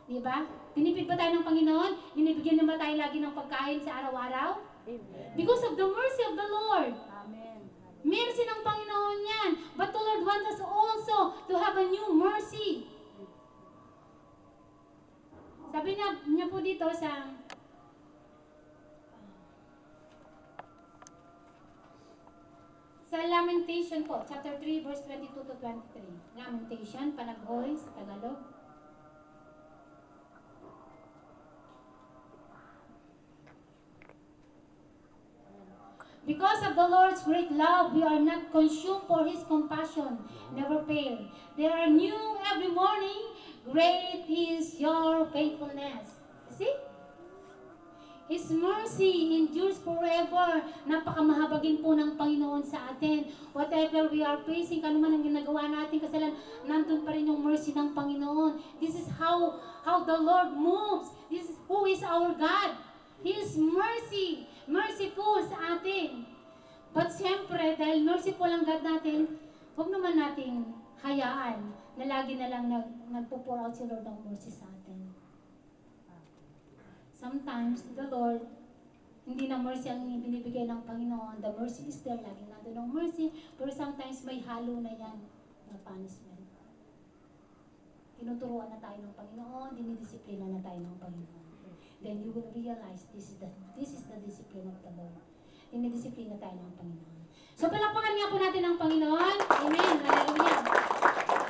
Di ba? Pinipig ba tayo ng Panginoon? Binibigyan na ba tayo lagi ng pagkain sa araw-araw? Amen. Because of the mercy of the Lord. Amen. Mercy ng Panginoon yan. But the Lord wants us also to have a new mercy. Sabi niya po dito sa Lamentation po, chapter 3, verse 22 to 23. Lamentation, panaghoy sa Tagalog. Because of the Lord's great love, we are not consumed, for His compassion never fail. They are new every morning. Great is your faithfulness. See? His mercy endures forever. Napakamahabagin po ng Panginoon sa atin. Whatever we are facing, ano man ang ginagawa natin, kasalanan, nandun pa rin yung mercy ng Panginoon. This is how the Lord moves. This is who is our God. He is merciful sa atin. But siyempre, dahil merciful ang God natin, huwag naman nating hayaan na lagi na lang nagpo-pour out si Lord ng mercy sa atin. Sometimes, the Lord, hindi na mercy ang binibigay ng Panginoon. The mercy is there, laging nandun ang mercy. Pero sometimes may halo na yan na punishment. Tinuturuan na tayo ng Panginoon, dinidisiplina na tayo ng Panginoon. Then you will realize this is the discipline of the Lord. Dinidisiplina tayo ng Panginoon. So palakpakan nga po natin ang Panginoon. Amen. Hallelujah.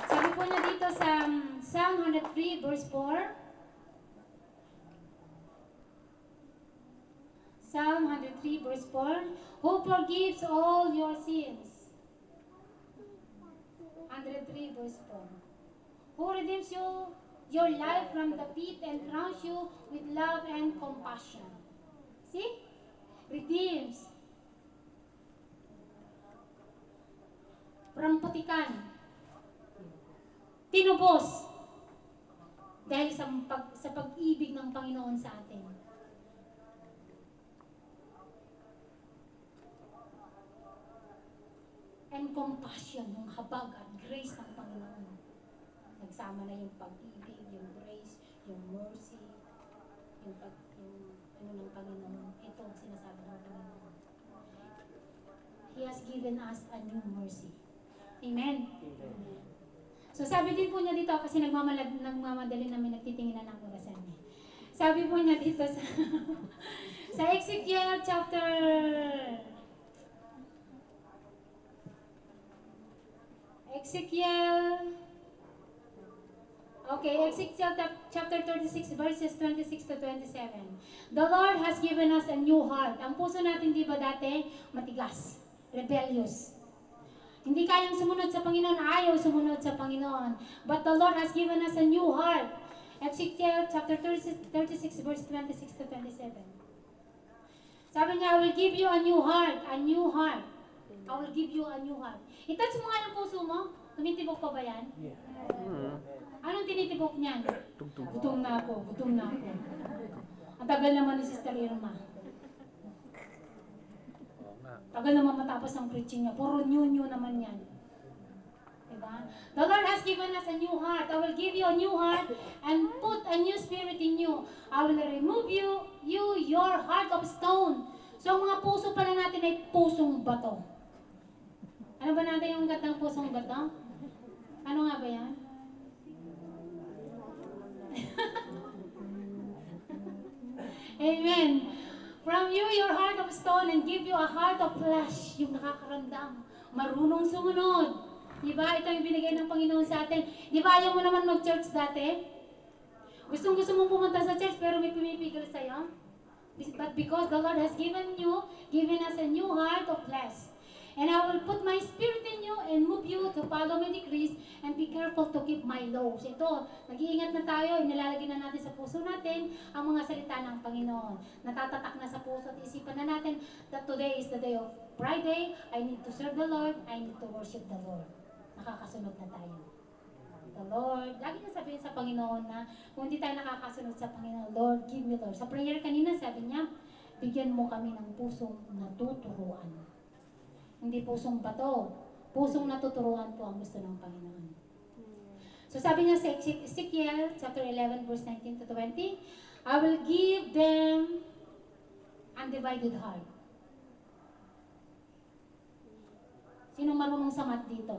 Sabi po na dito sa Psalm 103 verse 4. Psalm 103 verse 4. Who forgives all your sins? 103 verse 4. Who redeems your life from the pit and crowns you with love and compassion. See? Redeems. From putikan. Tinubos. Dahil sa pag-ibig ng Panginoon sa atin. And compassion, yung habag at grace ng Panginoon. Nagsama na yung pag-ibig, yung grace, yung mercy, yung ano ng Panginoon. Ito ang sinasabi ng Panginoon. He has given us a new mercy. Amen? So sabi din po niya dito, kasi nagmamadali namin, nagtitingin na ng orasan niya. Sabi po niya dito sa Ezekiel chapter Ezekiel, chapter 36, verses 26 to 27. The Lord has given us a new heart. Ang puso natin, di ba dati, matigas, rebellious. Hindi kayang sumunod sa Panginoon, ayaw sumunod sa Panginoon. But the Lord has given us a new heart. Ezekiel chapter 36, verse 26 to 27. Sabi niya, I will give you a new heart, a new heart. I will give you a new heart. Itouch mo nga yung puso mo. Tumitibok pa ba yan? Anong tinitibok niyan? Gutom na ako, gutom na ako. Ang tagal naman ni Sister Irma. Tagal naman matapos ang preaching niya. Puro new naman yan. Diba? The Lord has given us a new heart. I will give you a new heart and put a new spirit in you. I will remove your heart of stone. So ang mga puso pala natin ay pusong bato. Ano ba natin yung gatang pusong bato? Ano nga ba yan? Amen. From you, your heart of stone, and give you a heart of flesh. Yung nakakaramdam. Marunong sumunod. Diba? Ito yung binigay ng Panginoon sa atin. Diba ayaw mo naman mag-church dati? Gusto mo pumunta sa church pero may pumipigil sa'yo? But because the Lord has given us a new heart of flesh. And I will put my spirit in you and move you to follow my decrees and be careful to keep my laws. Ito, nag-iingat na tayo, nilalagay na natin sa puso natin ang mga salita ng Panginoon. Natatatak na sa puso at isipan na natin that today is the day of Friday. I need to serve the Lord. I need to worship the Lord. Nakakasunod na tayo. The Lord, lagi na sabihin sa Panginoon na kung hindi tayo nakakasunod sa Panginoon, Lord, give me Lord. Sa prayer kanina, sabi niya, bigyan mo kami ng pusong natuturuan. Hindi pusong bato. Pusong natuturuan po ang gusto ng Panginoon. So sabi niya sa Ezekiel chapter 11 verse 19 to 20, I will give them undivided heart. Sino marunong sa math dito?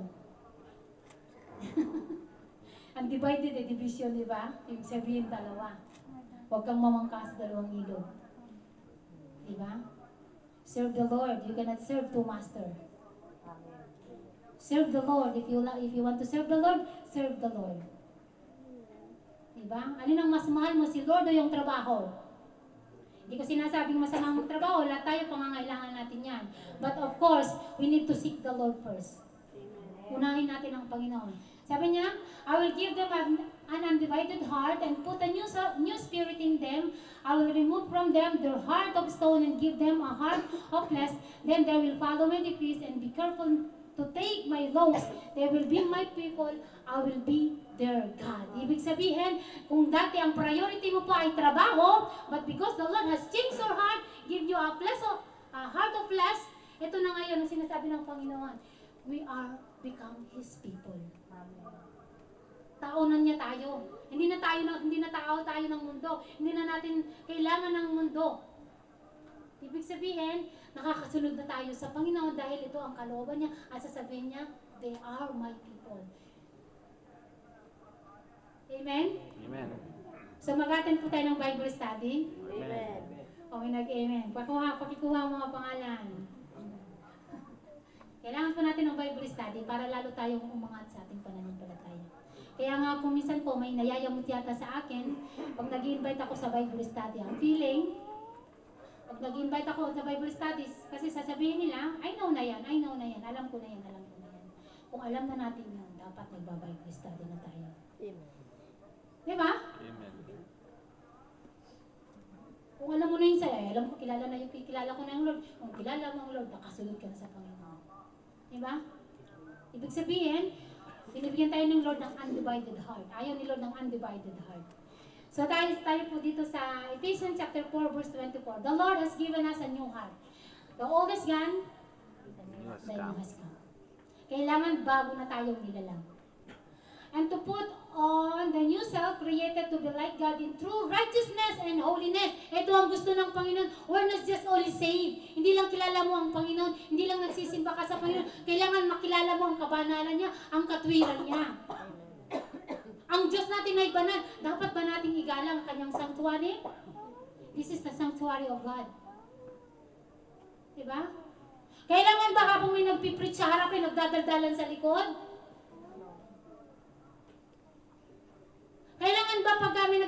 Undivided division, di ba? Yung sabihin dalawa. Huwag kang mamangkas dalawang ilog. Di ba? Serve the Lord. You cannot serve two masters. Serve the Lord. If you want to serve the Lord, serve the Lord. Diba? Ano nang mas mahal mo, si Lord o yung trabaho? Hindi ko sinasabing masamang trabaho. Lahat tayo pangangailangan natin yan. But of course, we need to seek the Lord first. Unahin natin ang Panginoon. Sabi niya, I will give them an undivided heart and put a new spirit in them. I will remove from them their heart of stone and give them a heart of flesh. Then they will follow my decrees and be careful to take my laws. They will be my people. I will be their God. Ibig sabihin, kung dati ang priority mo pa ay trabaho, but because the Lord has changed your heart, give you a heart of flesh, ito na ngayon ang sinasabi ng Panginoon. We are become His people. Taonan niya tayo. Hindi na tao tayo ng mundo. Hindi na natin kailangan ng mundo. Ibig sabihin, nakakasunod na tayo sa Panginoon dahil ito ang kalooban niya at sasabihin niya, they are my people. Amen? Amen. So mag-attend po tayo ng Bible study. Amen. O may nag-amen. Pakikuha ang mga pangalan. Kailangan po natin ng Bible study para lalo tayong umangat sa ating pananampalataya. Kaya nga kung minsan po may nayayamot yata sa akin, pag nag-invite ako sa Bible study, ang feeling, pag nag-invite ako sa Bible studies, kasi sasabihin nila, I know na yan, alam ko na yan. Kung alam na natin yun, dapat nagba-Bible study na tayo. Amen. Diba? Amen. Kung alam mo na yun sa'yo, alam ko, kilala ko na yung Lord. Kung kilala mo ang Lord, nakasunod ka na sa Panginoon. Diba? Ibig sabihin, binibigyan tayo ng Lord ng undivided heart. Ayaw ni Lord ng undivided heart. So tayo po dito sa Ephesians chapter 4 verse 24. The Lord has given us a new heart. The old is gone, the new has come. Kailangan bago na tayong nilalang. And to put on the new self created to be like God in true righteousness and holiness. Ito ang gusto ng Panginoon. We're not just only saved. Hindi lang kilala mo ang Panginoon. Hindi lang nagsisimba ka sa Panginoon. Kailangan makilala mo ang kabanalan niya, ang katwiran niya. Ang Diyos natin ay banal. Dapat ba nating igalang ang kanyang sanctuary? This is the sanctuary of God. Diba? Kailangan ba habang may nagpipreach sa harapin, nagdadaldalan sa likod?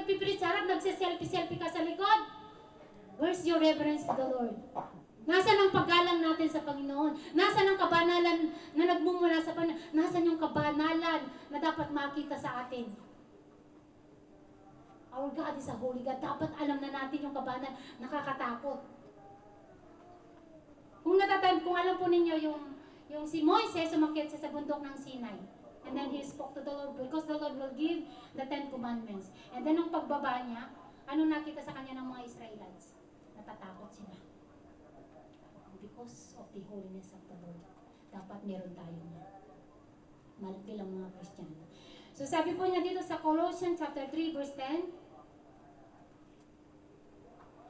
nagpipilit sa harap, nagsiselfie-selfie ka sa likod. Where's your reverence to the Lord? Nasaan ang paggalang natin sa Panginoon? Nasaan ang kabanalan na nagmumula sa Panginoon? Nasaan yung kabanalan na dapat makita sa atin? Our God is a holy God. Dapat alam na natin yung kabanalan. Nakakatakot. Kung alam po ninyo yung si Moises umakyat siya sa bundok ng Sinai. And then he spoke to the Lord because the Lord will give the 10 commandments. And then nung pagbaba niya, ano nakita sa kanya ng mga Israelites? Natatakot sila. Because of the holiness of the Lord. Dapat meron tayo na. Bilang mga Kristiyano. So sabi po niya dito sa Colossians chapter 3 verse 10.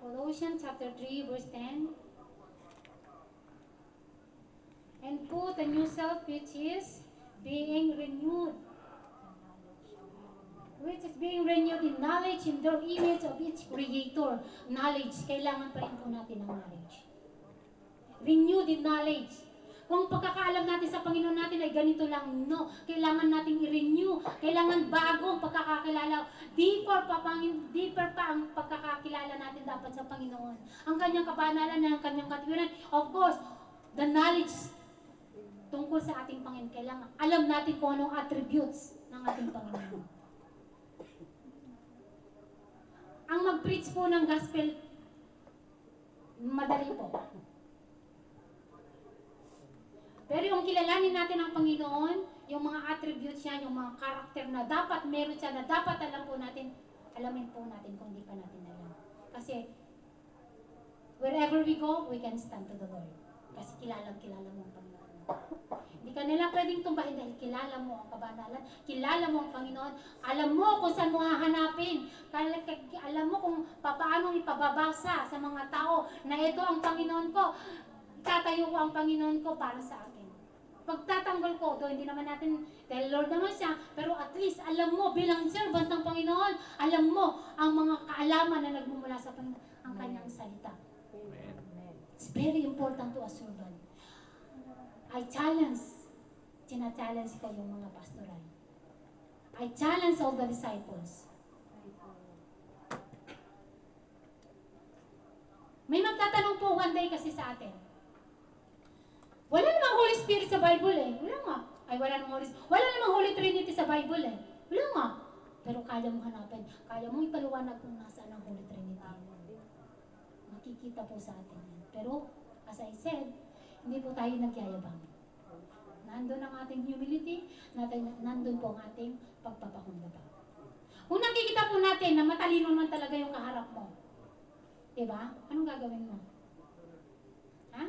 Colossians chapter 3 verse 10. And put a new self which is being renewed. Which is being renewed in knowledge in the image of its creator. Knowledge. Kailangan pa rin po natin ng knowledge. Renewed in knowledge. Kung pagkakaalam natin sa Panginoon natin ay ganito lang, no. Kailangan natin i-renew. Kailangan bagong pagkakakilala. Deeper pa ang pagkakakilala natin dapat sa Panginoon. Ang kanyang kabanalan na ang kanyang katiwiran. Of course, the knowledge tungkol sa ating Panginoon. Kailangan alam natin kung anong attributes ng ating Panginoon. Ang mag-preach po ng gospel, madali po. Pero yung kilalanin natin ang Panginoon, yung mga attributes niya, yung mga karakter na dapat meron siya, na dapat alam po natin, alamin po natin kung hindi pa natin alam. Kasi, wherever we go, we can stand to the Lord. Kasi kilala mo ang Panginoon. Hindi ka nila pwedeng tumbahin dahil kilala mo ang kabanalan, kilala mo ang Panginoon, alam mo kung saan mo hahanapin, alam mo kung paano ipababasa sa mga tao na ito ang Panginoon ko, tatayo ko ang Panginoon ko para sa akin. Pagtatanggol ko, hindi naman natin, dahil Lord naman siya, pero at least alam mo bilang servant ng Panginoon, alam mo ang mga kaalaman na nagmumula sa Panginoon, ang kanyang salita. Amen. It's very important to a servant. I china-challenge ko yung mga pastoral. I challenge all the disciples. May magtatanong po one day kasi sa atin. Wala namang Holy Spirit sa Bible eh. Wala nga. Wala namang Holy Trinity sa Bible eh. Wala nga. Pero kaya mo hanapin. Kaya mo ipaliwanag kung nasaan ang Holy Trinity. Makikita po sa atin yan. Pero, as I said, hindi po tayo nagyayabang. Nandun ang ating humility, nandun po ang ating pagpapakumbaba. Kung nakikita po natin na matalino naman talaga yung kaharap mo, diba? Anong gagawin mo? Ha?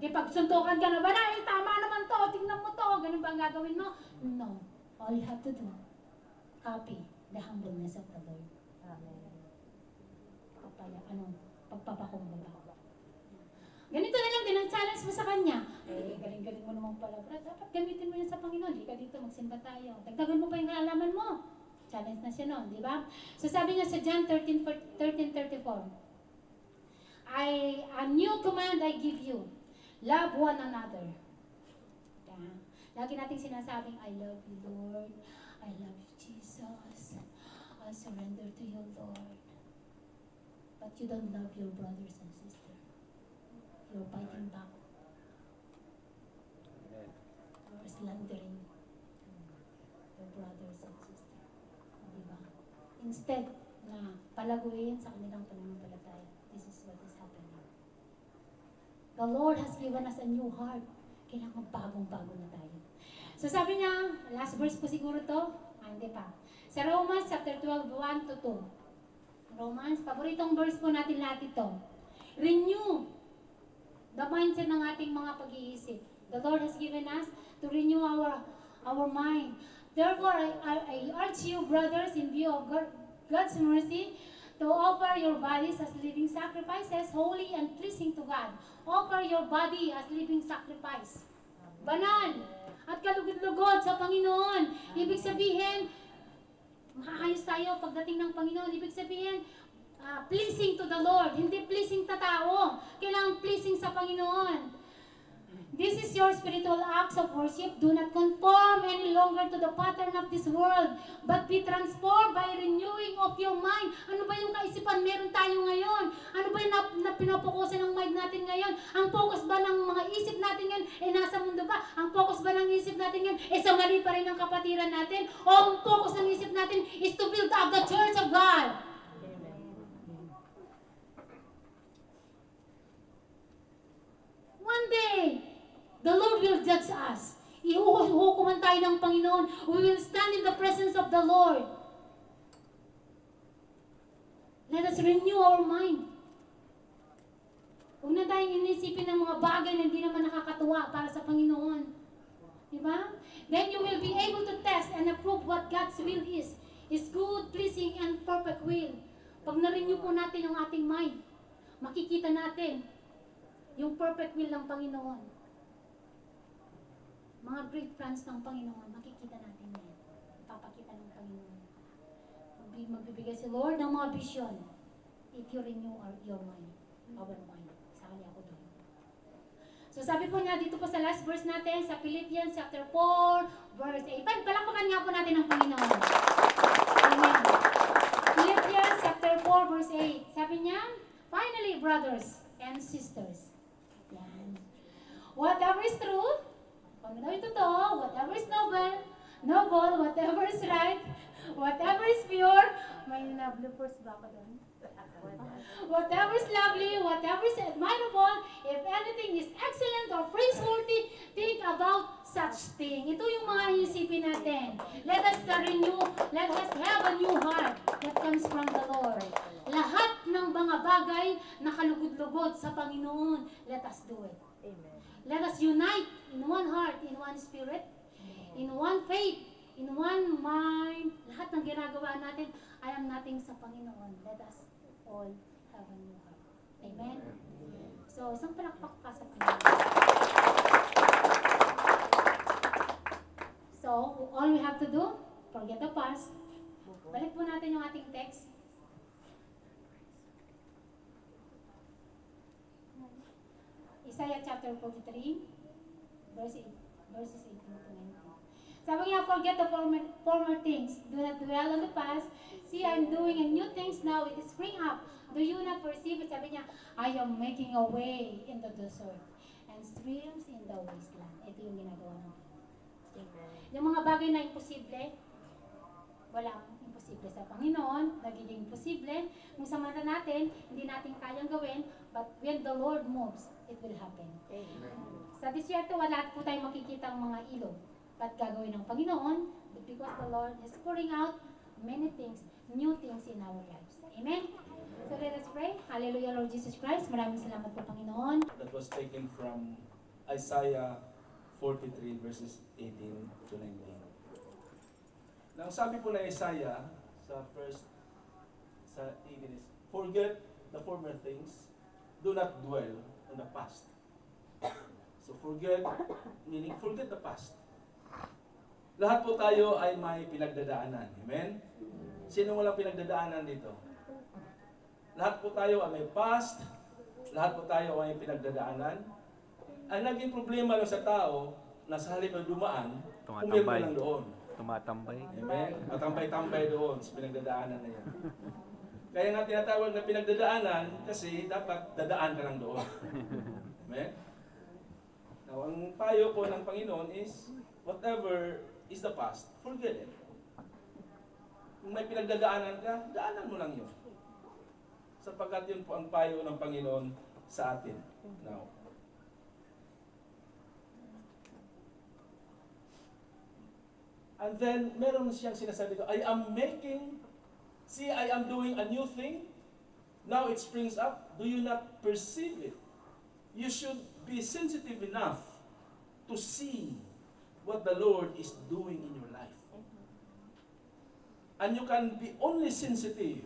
Okay, pag suntukan ka na ba na, tama naman to, tingnan mo to, ganun ba ang gagawin mo? No. All you have to do, copy the humbleness of the Lord. Amen. Pagpapakumbaba. Ganito na lang din ang challenge mo sa kanya. Galing-galing mo naman pala, bro. Dapat gamitin mo yan sa Panginoon. Di ka dito, magsimba tayo. Dagdagan mo pa yung kaalaman mo. Challenge na siya noon, di ba? So sabi niya sa John 13:34, a new command I give you. Love one another. Yeah. Lagi nating sinasabing, I love you, Lord. I love you, Jesus. I surrender to you, Lord. But you don't love your brothers and sisters. You're fighting back. Amen. You're slandering your brothers and sisters. Diba? Instead na palaguin sa kanilang pananampalataya, this is what is happening. The Lord has given us a new heart. Kailangan bagong-bago na tayo. So sabi niya, last verse po siguro to, hindi pa. Sa Romans chapter 12, 1 to 2. Romans, paboritong verse po natin lahat ito. Renew the mindset ng ating mga pag-iisip. The Lord has given us to renew our mind. Therefore, I urge you, brothers, in view of God's mercy, to offer your bodies as living sacrifices, holy and pleasing to God. Offer your body as living sacrifice. Banal at kalugod-lugod sa Panginoon. Ibig sabihin, makakayos tayo pagdating ng Panginoon. Ibig sabihin, pleasing to the Lord. Hindi pleasing sa tao. Kailangan pleasing sa Panginoon. This is your spiritual acts of worship. Do not conform any longer to the pattern of this world, but be transformed by renewing of your mind. Ano ba yung kaisipan meron tayo ngayon? Ano ba yung pinapokusan ng mind natin ngayon? Ang focus ba ng mga isip natin ngayon nasa mundo ba? Ang focus ba ng isip natin ngayon sa mali pa rin ang kapatiran natin? O ang focus ng isip natin is to build up the church of God? One day, the Lord will judge us. Ihuhukuman tayo ng Panginoon. We will stand in the presence of the Lord. Let us renew our mind. Huwag na tayong inisipin ng mga bagay na hindi naman nakakatuwa para sa Panginoon. Diba? Then you will be able to test and approve what God's will is. His good, pleasing, and perfect will. Pag na-renew po natin yung ating mind, makikita natin yung perfect will ng Panginoon. Mga great plans ng Panginoon, makikita natin yan. Ipapakita ng Panginoon. Magbibigay si Lord ng mga vision if you renew your mind, our mind. Sali ako doon. So sabi po niya dito po sa last verse natin, sa Philippians chapter 4, verse 8. Palakpakan nga po natin ang Panginoon. Amen. Philippians chapter 4, verse 8. Sabi niya, finally, brothers and sisters. Yan. Whatever is true, kung ano ito to, whatever is noble, whatever is right, whatever is pure, may bloopers ba ako doon? Whatever is lovely, whatever is admirable, if anything is excellent or praiseworthy, think about such thing. Ito yung mga isipin natin. Let us have a new heart that comes from the Lord. Lahat ng mga bagay na kalugod-lugod sa Panginoon, let us do it. Amen. Let us unite in one heart, in one spirit, in one faith, in one mind. Lahat ng ginagawa natin, alam natin sa Panginoon. Let us all have a new heart. Amen? So, isang palakpak pa sa Panginoon. So, all we have to do, forget the past. Balik po natin yung ating text. Isaiah chapter 43, verses 18 to 19. Sabi niya, forget the former things. Do not dwell on the past. See, I'm doing a new things now. It is spring up. Do you not perceive it? Sabi niya, I am making a way in the desert and streams in the wasteland. Ito yung ginagawa natin. Yung mga bagay na imposible, walang imposible sa Panginoon, nagiging posible. Kung samanta natin, hindi natin kayang gawin, but when the Lord moves, it will happen. Amen. Sa disyerto, wala po tayong makikita ang mga ilog. But gagawin ng Panginoon, because the Lord is pouring out many things, new things in our lives. Amen? So let us pray. Hallelujah, Lord Jesus Christ. Maraming salamat po, Panginoon. That was taken from Isaiah 43 verses 18 to 19. Now, sabi po na Isaiah sa 18 is, forget the former things, do not dwell on the past. So forget, meaning forget the past. Lahat po tayo ay may pinagdadaanan. Amen? Sino walang pinagdadaanan dito? Lahat po tayo ay may past, lahat po tayo ay may pinagdadaanan. Ang naging problema lang sa tao, na sa halip na dumaan, pumirma lang doon. Tumatambay. Amen? Matambay-tambay doon sa pinagdadaanan na yan. Kaya nga tinatawag na pinagdadaanan kasi dapat dadaan ka lang doon. Amen? Now, ang payo po ng Panginoon is, whatever is the past, forget it. Kung may pinagdadaanan ka, daanan mo lang yun. Sapagkat yun po ang payo ng Panginoon sa atin. Now, and then, meron siyang sinasabi ko, I am doing a new thing. Now it springs up. Do you not perceive it? You should be sensitive enough to see what the Lord is doing in your life. And you can be only sensitive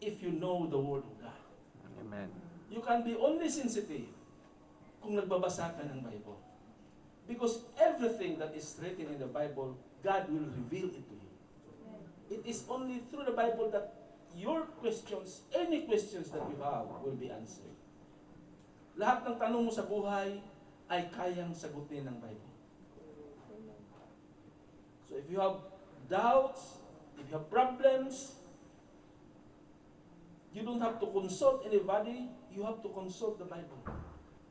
if you know the Word of God. Amen. You can be only sensitive kung nagbabasa ka ng Bible. Because everything that is written in the Bible, God will reveal it to you. It is only through the Bible that your questions, any questions that you have, will be answered. Lahat ng tanong mo sa buhay, ay kayang sagutin ng Bible. So if you have doubts, if you have problems, you don't have to consult anybody, you have to consult the Bible.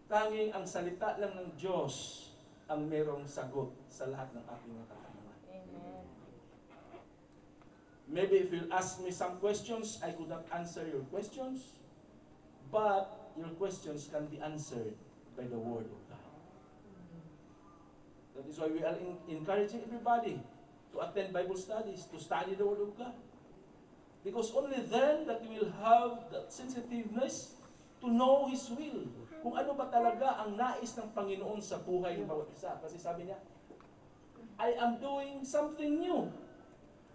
Tanging ang salita lang ng Diyos ang merong sagot sa lahat ng ating mga katanungan. Amen. Maybe if you ask me some questions, I could not answer your questions, but your questions can be answered by the Word of God. That is why we are encouraging everybody to attend Bible studies, to study the Word of God. Because only then that you will have that sensitiveness to know His will. Kung ano ba talaga ang nais ng Panginoon sa buhay ng bawat isa. Kasi sabi niya, I am doing something new.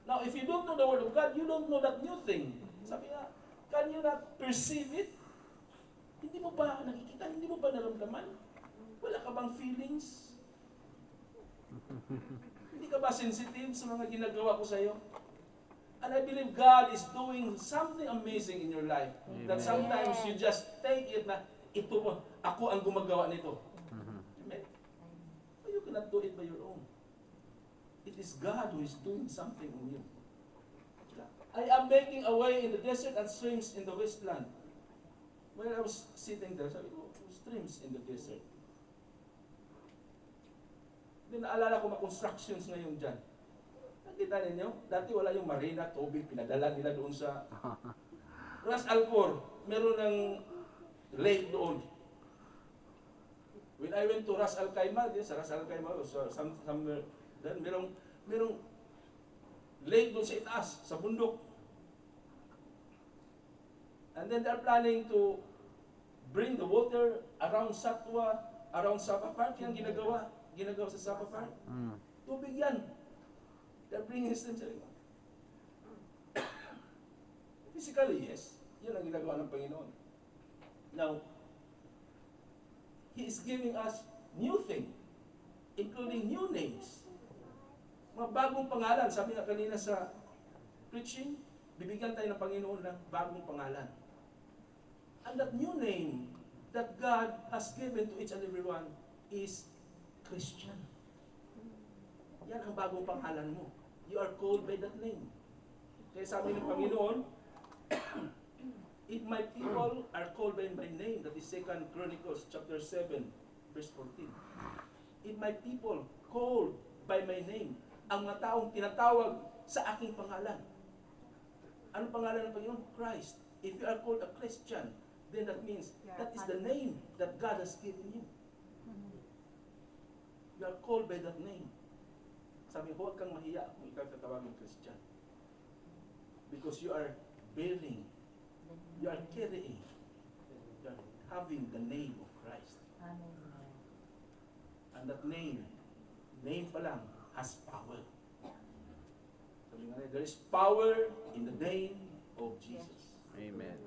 Now, if you don't know the Word of God, you don't know that new thing. Sabi niya, can you not perceive it? Hindi mo ba nakikita? Hindi mo ba naramdaman? Wala ka bang feelings? Hindi ka ba sensitive sa mga ginagawa ko sa iyo? And I believe God is doing something amazing in your life. That sometimes you just take it na, ito mo, ako ang gumagawa nito. Amen? But you cannot do it by your own. It is God who is doing something in you. I am making a way in the desert and streams in the wasteland. When I was sitting there, sabi ko, streams in the desert. Then naalala ko mga constructions ngayon dyan. Nakita ninyo, dati wala yung marina, tubig, pinadala nila doon sa Ras Al Khor. Meron ng lake doon. When I went to Ras Al Khaimah, sa Ras Al Khaimah, so somewhere, then merong lake doon sa itaas, sa bundok. And then they're planning to bring the water around Satwa, around Sapa Park. Yan ginagawa sa Sapa Park. Tubig yan. They're bringing them sa lima. Physically, yes. Yan ang ginagawa ng Panginoon. Now, He is giving us new thing, including new names. Mga bagong pangalan. Sabi nga kanina sa preaching, bibigyan tayo ng Panginoon ng bagong pangalan. And that new name that God has given to each and every one is Christian. Yan ang bagong pangalan mo. You are called by that name. Kaya sabi ng Panginoon, if my people are called by my name, that is 2 Chronicles chapter 7, verse 14. If my people called by my name, ang mga taong tinatawag sa aking pangalan. Anong pangalan ng Panginoon? Christ. If you are called a Christian, then that means that is the name that God has given you. You are called by that name. Sabi, huwag kang mahiya kung ikaw tatawagin Christian. Because you are bearing, you are carrying, you are having the name of Christ. And that name pa lang, has power. Sabi nga, there is power in the name of Jesus. Amen.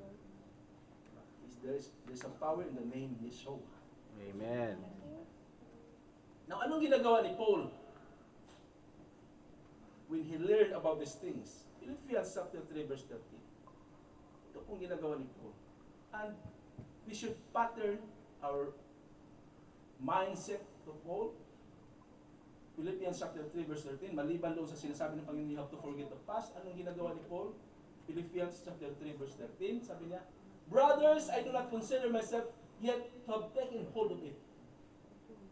There's a power in the name Yeshua. Amen. Now, anong ginagawa ni Paul when he learned about these things? Philippians chapter 3 verse 13. Ito pong ginagawa ni Paul. And we should pattern our mindset to Paul. Philippians chapter 3 verse 13, maliban doon sa sinasabi ng Panginoon, you have to forget the past. Anong ginagawa ni Paul? Philippians chapter 3 verse 13, sabi niya, brothers, I do not consider myself yet to have taken hold of it.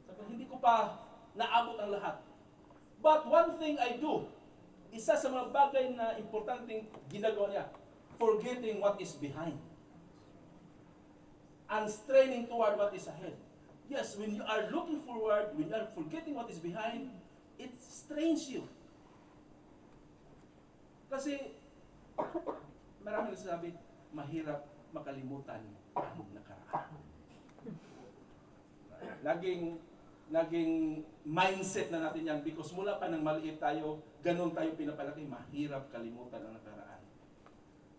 Sabi, hindi ko pa naabot ang lahat. But one thing I do, isa sa mga bagay na importanteng ginagawa niya, forgetting what is behind and straining toward what is ahead. Yes, when you are looking forward, when you are forgetting what is behind, it strains you. Kasi, marami nagsasabi, mahirap makalimutan ang nakaraan. Naging mindset na natin yan because mula pa nang maliit tayo, ganun tayo pinapalaki, mahirap kalimutan ang nakaraan.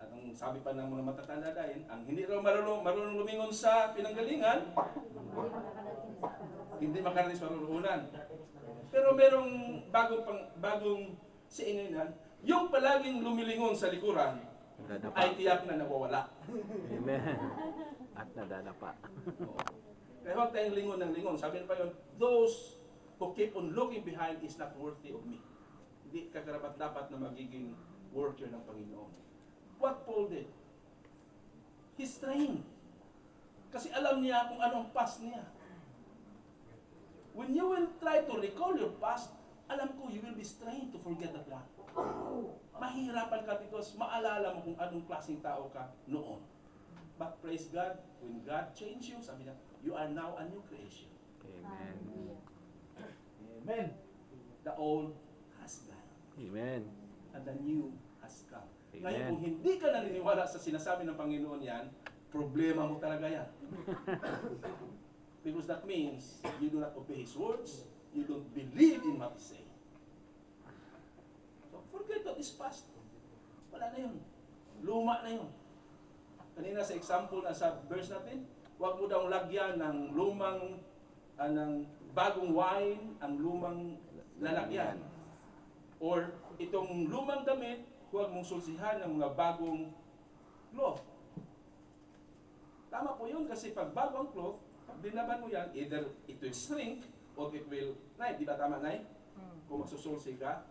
At ang sabi pa ng mga matatanda dahil, ang hindi raw marunong lumingon sa pinanggalingan, hindi makarating sa marunungan. Pero merong bagong siingan, yung palaging lumilingon sa likuran, ay tiyak na nawawala. Amen. At nadadapa. Kaya huwag tayong lingon ng lingon. Sabi na pa yun, those who keep on looking behind is not worthy of me. Hindi ka karapat-dapat na magiging worker ng Panginoon. What Paul did? He strained. Kasi alam niya kung anong past niya. When you will try to recall your past, alam ko you will be strained to forget that one. Mahirapan ka because maalala mo kung anong klaseng tao ka noon. But praise God, when God changed you, sabi niya, you are now a new creation. Amen. Amen. The old has gone, Amen. and the new has come. Amen. Ngayon, kung hindi ka naniniwala sa sinasabi ng Panginoon yan, problema mo talaga yan. Because that means you do not obey His words, you don't believe in what He say. So, forget what is past. Wala na yun. Luma na yun. Kanina sa example na sa verse natin, huwag mo daw lagyan ng lumang, ng bagong wine, ang lumang lalagyan. Or itong lumang damit, huwag mong sulsihan ng mga bagong cloth. Tama po yun kasi pag bagong cloth, pag binaban mo yan, either it will shrink or it will, Nay, di ba tama, Nay? Kung magsusulsi ka.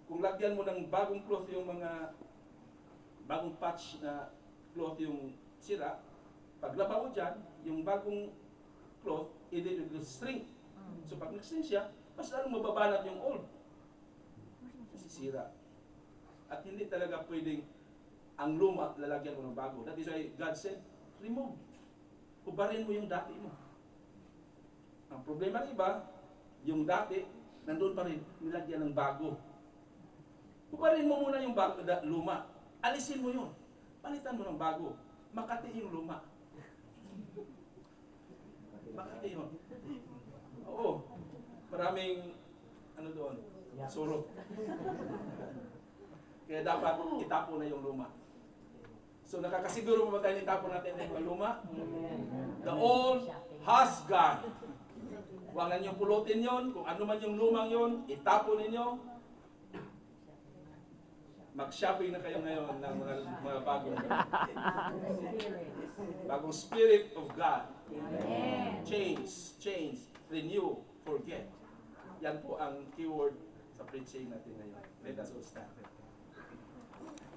Kung lagyan mo ng bagong cloth yung mga bagong patch na cloth yung sira, paglaba mo dyan, yung bagong cloth, it will shrink. So pag nag-shrink siya, mas lalong mababanat yung old. Masisira. At hindi talaga pwedeng ang luma lalagyan mo ng bago. That is why God said, remove. Hubarin mo yung dati mo. Ang problema ng iba, yung dati, nandun pa rin, nilagyan ng bago. Hubarin mo muna yung bago, luma. Alisin mo yun. Palitan mo ng bago. Makati yung luma. Makati yun. Oo. Maraming, ano doon, surot. Kaya dapat itapo na yung luma. So nakakasiguro ba tayo itapon natin yung mga luma? The old has gone. Huwag na niyong pulutin yon. Kung ano man yung lumang yon, itapon ninyo. Mag-shopping na kayo ngayon ng mga bagong Spirit of God. Change, renew, forget. Yan po ang keyword sa preaching natin ngayon. Let us all stand.